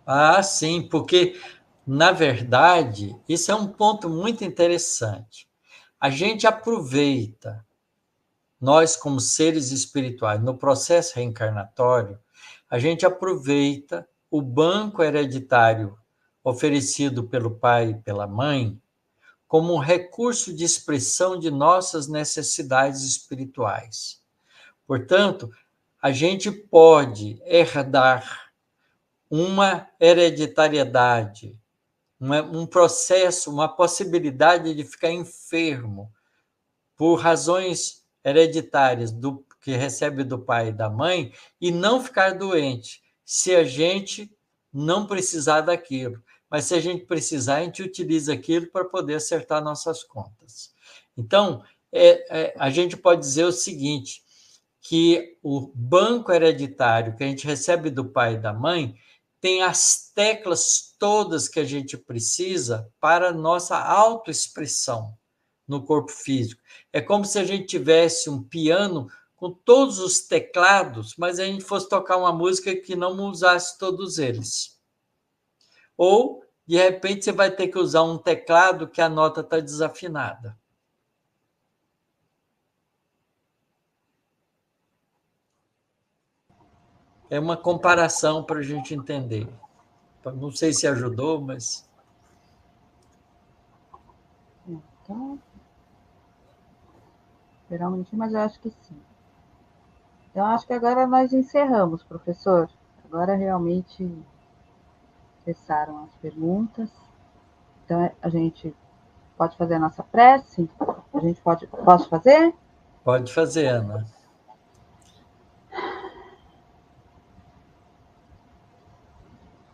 Ah, sim, porque, na verdade, isso é um ponto muito interessante. A gente aproveita, nós como seres espirituais, no processo reencarnatório, a gente aproveita o banco hereditário oferecido pelo pai e pela mãe como um recurso de expressão de nossas necessidades espirituais. Portanto, a gente pode herdar uma hereditariedade, um processo, uma possibilidade de ficar enfermo por razões hereditárias que recebe do pai e da mãe e não ficar doente, se a gente não precisar daquilo. Mas se a gente precisar, a gente utiliza aquilo para poder acertar nossas contas. Então, a gente pode dizer o seguinte, que o banco hereditário que a gente recebe do pai e da mãe tem as teclas todas que a gente precisa para a nossa autoexpressão no corpo físico. É como se a gente tivesse um piano com todos os teclados, mas a gente fosse tocar uma música que não usasse todos eles. Ou, de repente, você vai ter que usar um teclado que a nota está desafinada. É uma comparação para a gente entender. Não sei se ajudou, mas... Então, geralmente, mas eu acho que sim. Eu acho que agora nós encerramos, professor. Agora realmente cessaram as perguntas. Então, a gente pode fazer a nossa prece? A gente posso fazer? Pode fazer, Ana.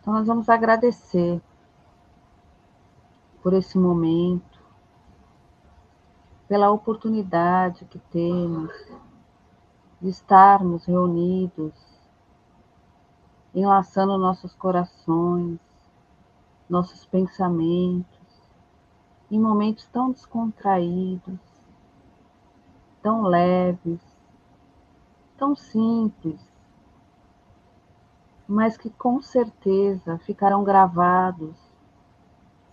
Então, nós vamos agradecer por esse momento, pela oportunidade que temos de estarmos reunidos, enlaçando nossos corações, nossos pensamentos, em momentos tão descontraídos, tão leves, tão simples, mas que com certeza ficarão gravados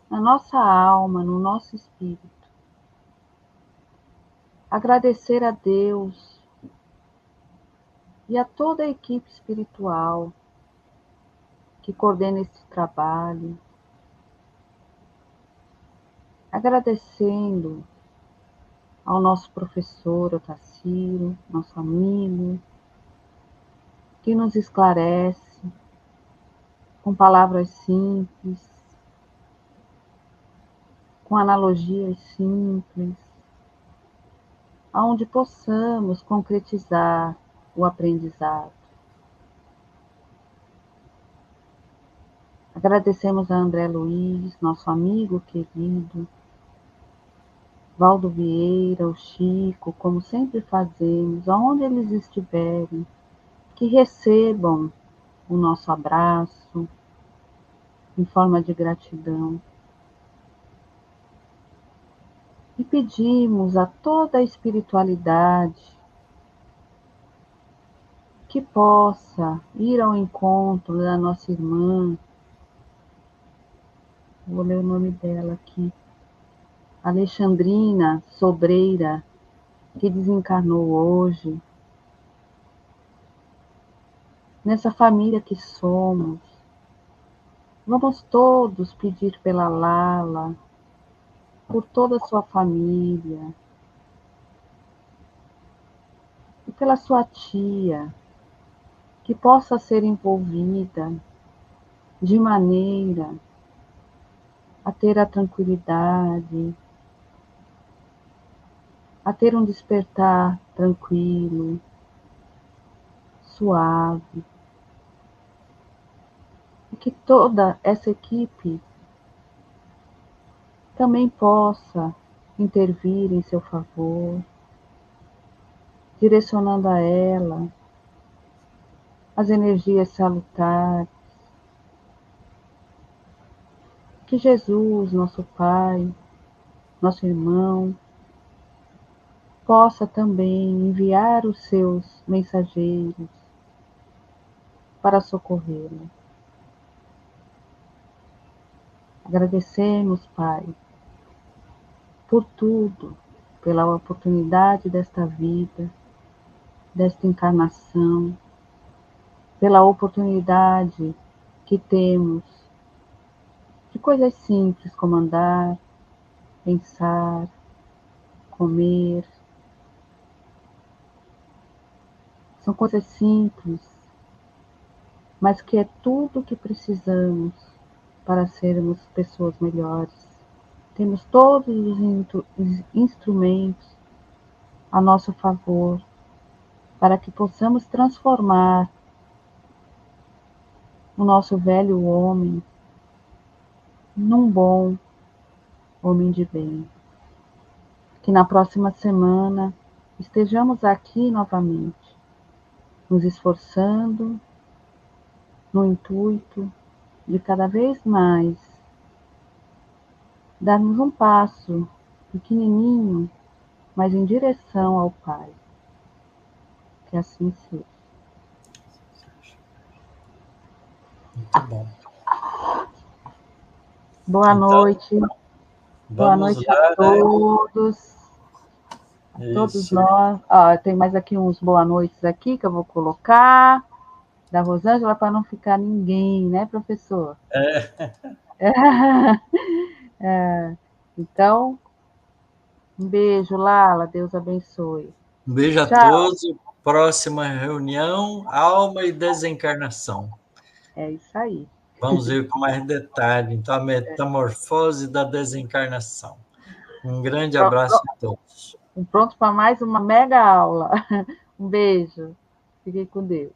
na nossa alma, no nosso espírito. Agradecer a Deus e a toda a equipe espiritual que coordena esse trabalho, agradecendo ao nosso professor Otacílio, nosso amigo, que nos esclarece com palavras simples, com analogias simples, aonde possamos concretizar o aprendizado. Agradecemos a André Luiz, nosso amigo querido, Valdo Vieira, o Chico, como sempre fazemos, aonde eles estiverem, que recebam o nosso abraço em forma de gratidão. E pedimos a toda a espiritualidade que possa ir ao encontro da nossa irmã, vou ler o nome dela aqui, Alexandrina Sobreira, que desencarnou hoje, nessa família que somos. Vamos todos pedir pela Lala, por toda a sua família, e pela sua tia, que possa ser envolvida de maneira a ter a tranquilidade, a ter um despertar tranquilo, suave, e que toda essa equipe também possa intervir em seu favor, direcionando a ela as energias salutares. Que Jesus, nosso Pai, nosso irmão, possa também enviar os seus mensageiros para socorrê-lo. Agradecemos, Pai, por tudo, pela oportunidade desta vida, desta encarnação, pela oportunidade que temos de coisas simples como andar, pensar, comer. São coisas simples, mas que é tudo o que precisamos para sermos pessoas melhores. Temos todos os instrumentos a nosso favor para que possamos transformar o nosso velho homem num bom homem de bem. Que na próxima semana estejamos aqui novamente, nos esforçando no intuito de cada vez mais darmos um passo pequenininho, mas em direção ao Pai. Que assim seja. Muito bom. Boa noite. Boa Vamos noite lá, a todos. né? Todos Isso. nós. Tem mais aqui uns boa noites aqui que eu vou colocar. Da Rosângela, para não ficar ninguém, né, professor? Então, um beijo, Lala. Deus abençoe. Um beijo a Tchau. todos. Próxima reunião, alma e desencarnação. É isso aí. Vamos ver com mais detalhe. Então, a metamorfose da desencarnação. Um grande abraço a todos. Pronto para mais uma mega aula. Um beijo. Fiquem com Deus.